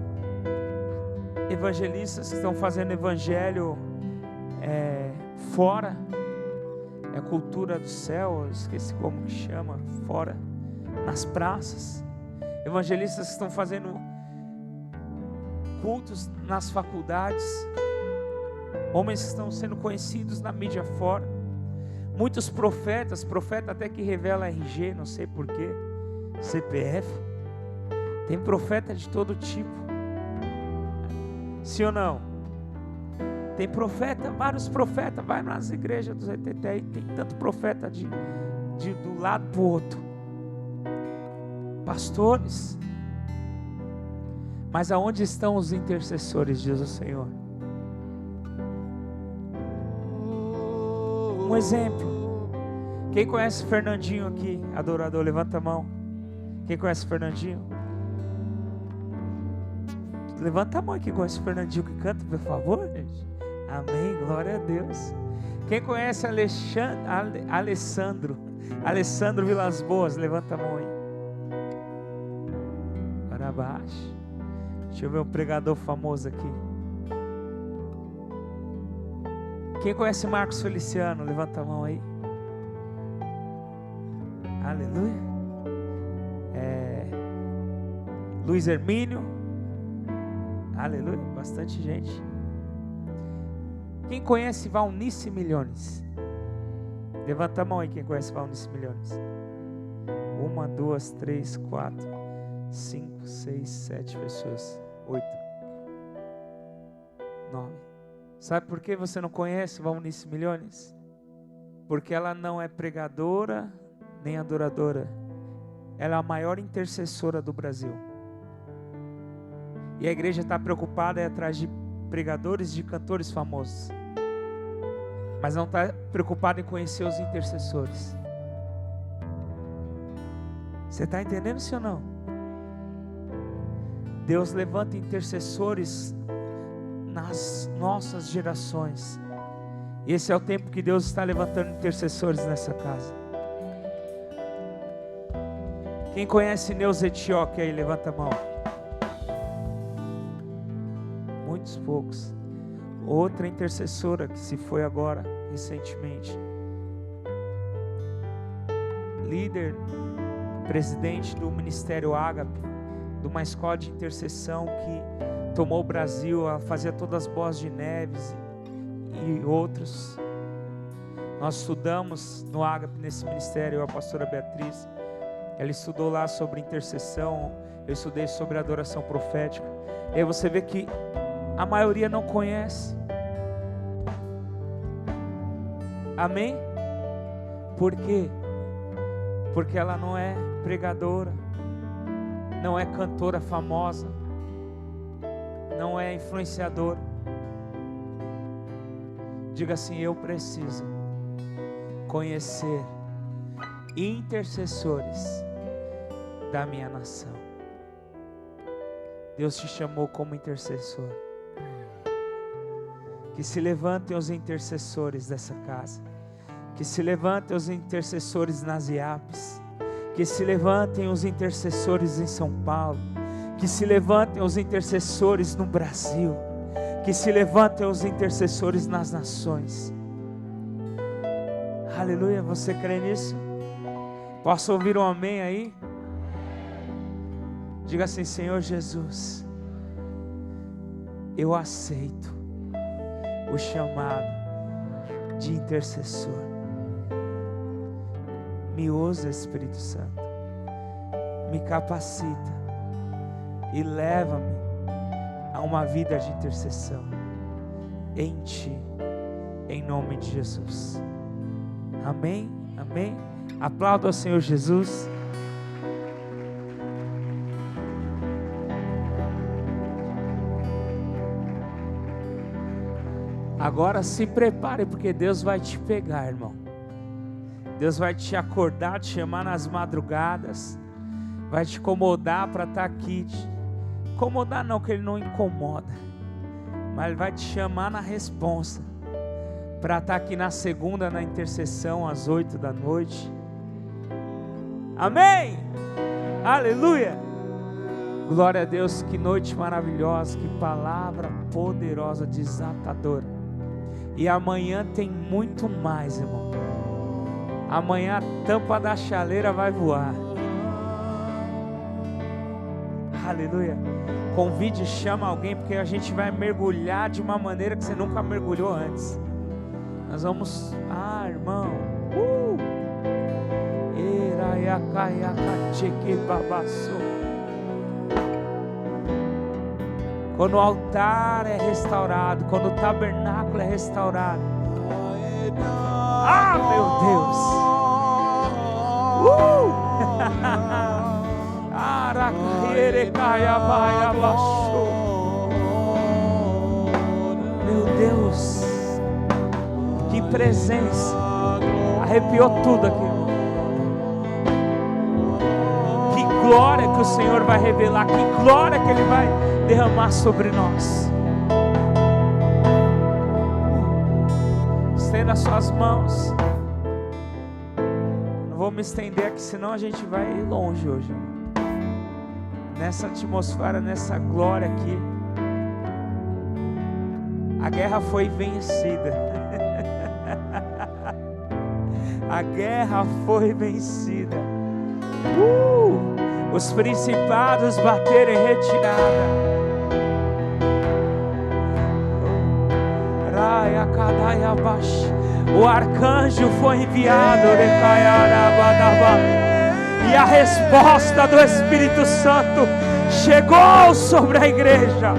evangelistas que estão fazendo evangelho fora. É a cultura do céu, eu esqueci como que chama, fora, nas praças. Evangelistas que estão fazendo cultos nas faculdades. Homens que estão sendo conhecidos na mídia fora. Muitos profetas, profeta até que revela RG, não sei porquê, CPF. Tem profeta de todo tipo. Sim ou não? Tem profeta, vários profetas. Vai nas igrejas dos ETT aí, tem tanto profeta do lado pro outro. Pastores. Mas aonde estão os intercessores, diz o Senhor? Um exemplo. Quem conhece Fernandinho aqui, adorador, levanta a mão. Quem conhece Fernandinho? Levanta a mão aqui, conhece Fernandinho que canta, por favor, gente. Amém, glória a Deus. Quem conhece Alessandro Vilas Boas, levanta a mão aí. Para baixo. Deixa eu ver um pregador famoso aqui. Quem conhece Marcos Feliciano, levanta a mão aí. Aleluia. Luiz Hermínio. Aleluia, bastante gente. Quem conhece Valnice Milhões? Levanta a mão aí quem conhece Valnice Milhões. 1, 2, 3, 4, 5, 6, 7 pessoas. 8, 9. Sabe por que você não conhece Valnice Milhões? Porque ela não é pregadora nem adoradora. Ela é a maior intercessora do Brasil. E a igreja está preocupada atrás de pregadores, de cantores famosos, mas não está preocupada em conhecer os intercessores. Você está entendendo, sim ou não? Deus levanta intercessores nas nossas gerações. E esse é o tempo que Deus está levantando intercessores nessa casa. Quem conhece Neuza Etioque aí, levanta a mão. Muitos poucos. Outra intercessora que se foi agora, recentemente. Líder, presidente do Ministério Ágape, de uma escola de intercessão que tomou o Brasil, fazia todas as boas de Neves e outros. Nós estudamos no Ágape, nesse ministério, a pastora Beatriz, ela estudou lá sobre intercessão, eu estudei sobre adoração profética. E aí você vê que a maioria não conhece. Amém? Por quê? Porque ela não é pregadora, não é cantora famosa, não é influenciadora. Diga assim: eu preciso conhecer intercessores da minha nação. Deus te chamou como intercessor. Que se levantem os intercessores dessa casa. Que se levantem os intercessores nas IAPs. Que se levantem os intercessores em São Paulo. Que se levantem os intercessores no Brasil. Que se levantem os intercessores nas nações. Aleluia, você crê nisso? Posso ouvir um amém aí? Diga assim: Senhor Jesus, eu aceito o chamado de intercessor. Me usa, Espírito Santo, me capacita e leva-me a uma vida de intercessão em Ti, em nome de Jesus. Amém, amém. Aplauda ao Senhor Jesus. Agora se prepare, porque Deus vai te pegar, irmão. Deus vai te acordar, te chamar nas madrugadas, vai te incomodar para estar aqui. Incomodar não, que Ele não incomoda, mas Ele vai te chamar na responsa, para estar aqui na segunda, na intercessão, às 8 da noite. Amém! Aleluia! Glória a Deus, que noite maravilhosa, que palavra poderosa, desatadora. E amanhã tem muito mais, irmão. Amanhã a tampa da chaleira vai voar. Aleluia. Convide e chama alguém, porque a gente vai mergulhar de uma maneira que você nunca mergulhou antes. Nós vamos... irmão. Quando o altar é restaurado, quando o tabernáculo é restaurado. Meu Deus! Meu Deus! Que presença! Arrepiou tudo aqui, irmão. Que glória que o Senhor vai revelar, que glória que Ele vai derramar sobre nós. Estenda as suas mãos. Não vou me estender aqui, senão a gente vai longe hoje. Nessa atmosfera, nessa glória aqui. A guerra foi vencida. A guerra foi vencida. os principados baterem retirada. O arcanjo foi enviado, e a resposta do Espírito Santo chegou sobre a igreja.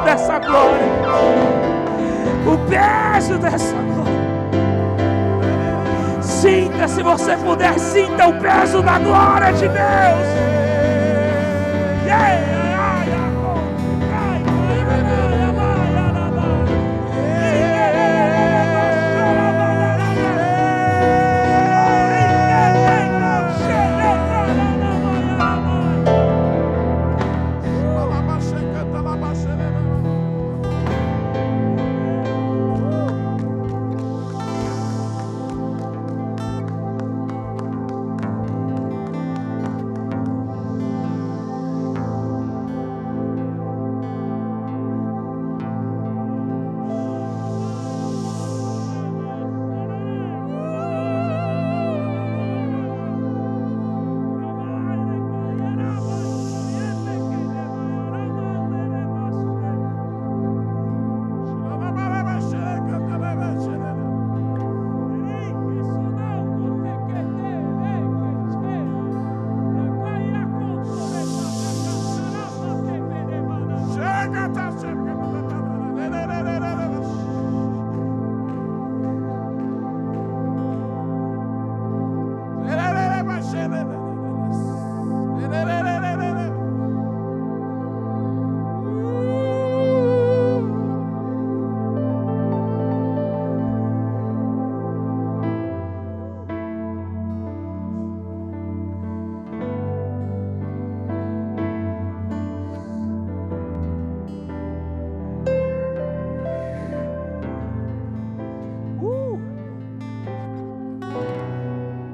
Dessa glória, o peso dessa glória. Sinta, se você puder, sinta o peso da glória de Deus.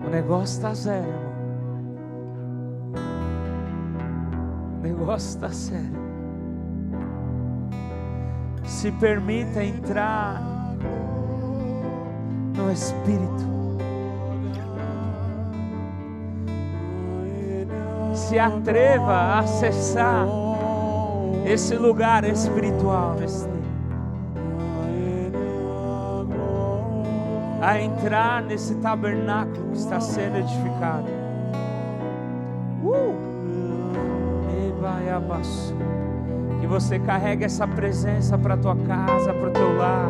O negócio está sério, irmão. O negócio está sério. Se permita entrar no Espírito. Se atreva a acessar esse lugar espiritual nesse tempo. A entrar nesse tabernáculo que está sendo edificado. Que você carregue essa presença para a tua casa, para o teu lar.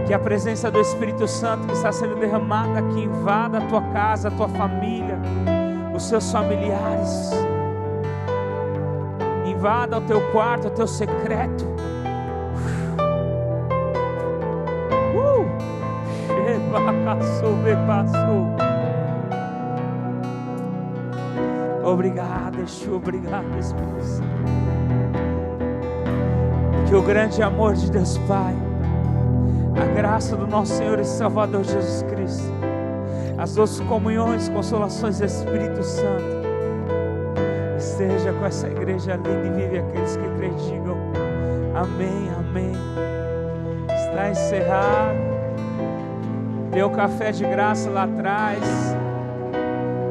Que a presença do Espírito Santo que está sendo derramada aqui invada a tua casa, a tua família, os seus familiares. Invada o teu quarto, o teu secreto. Obrigado, Yeshua, obrigado, Espírito Santo. Que o grande amor de Deus Pai, a graça do nosso Senhor e Salvador Jesus Cristo, as doces comunhões, consolações do Espírito Santo, esteja com essa igreja linda e vive aqueles que creem, digam amém, amém. Está encerrado. Tem o café de graça lá atrás.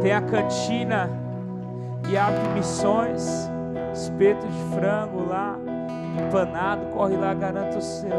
Tem a cantina e abre missões. Espeto de frango lá, empanado. Corre lá, garanta o seu.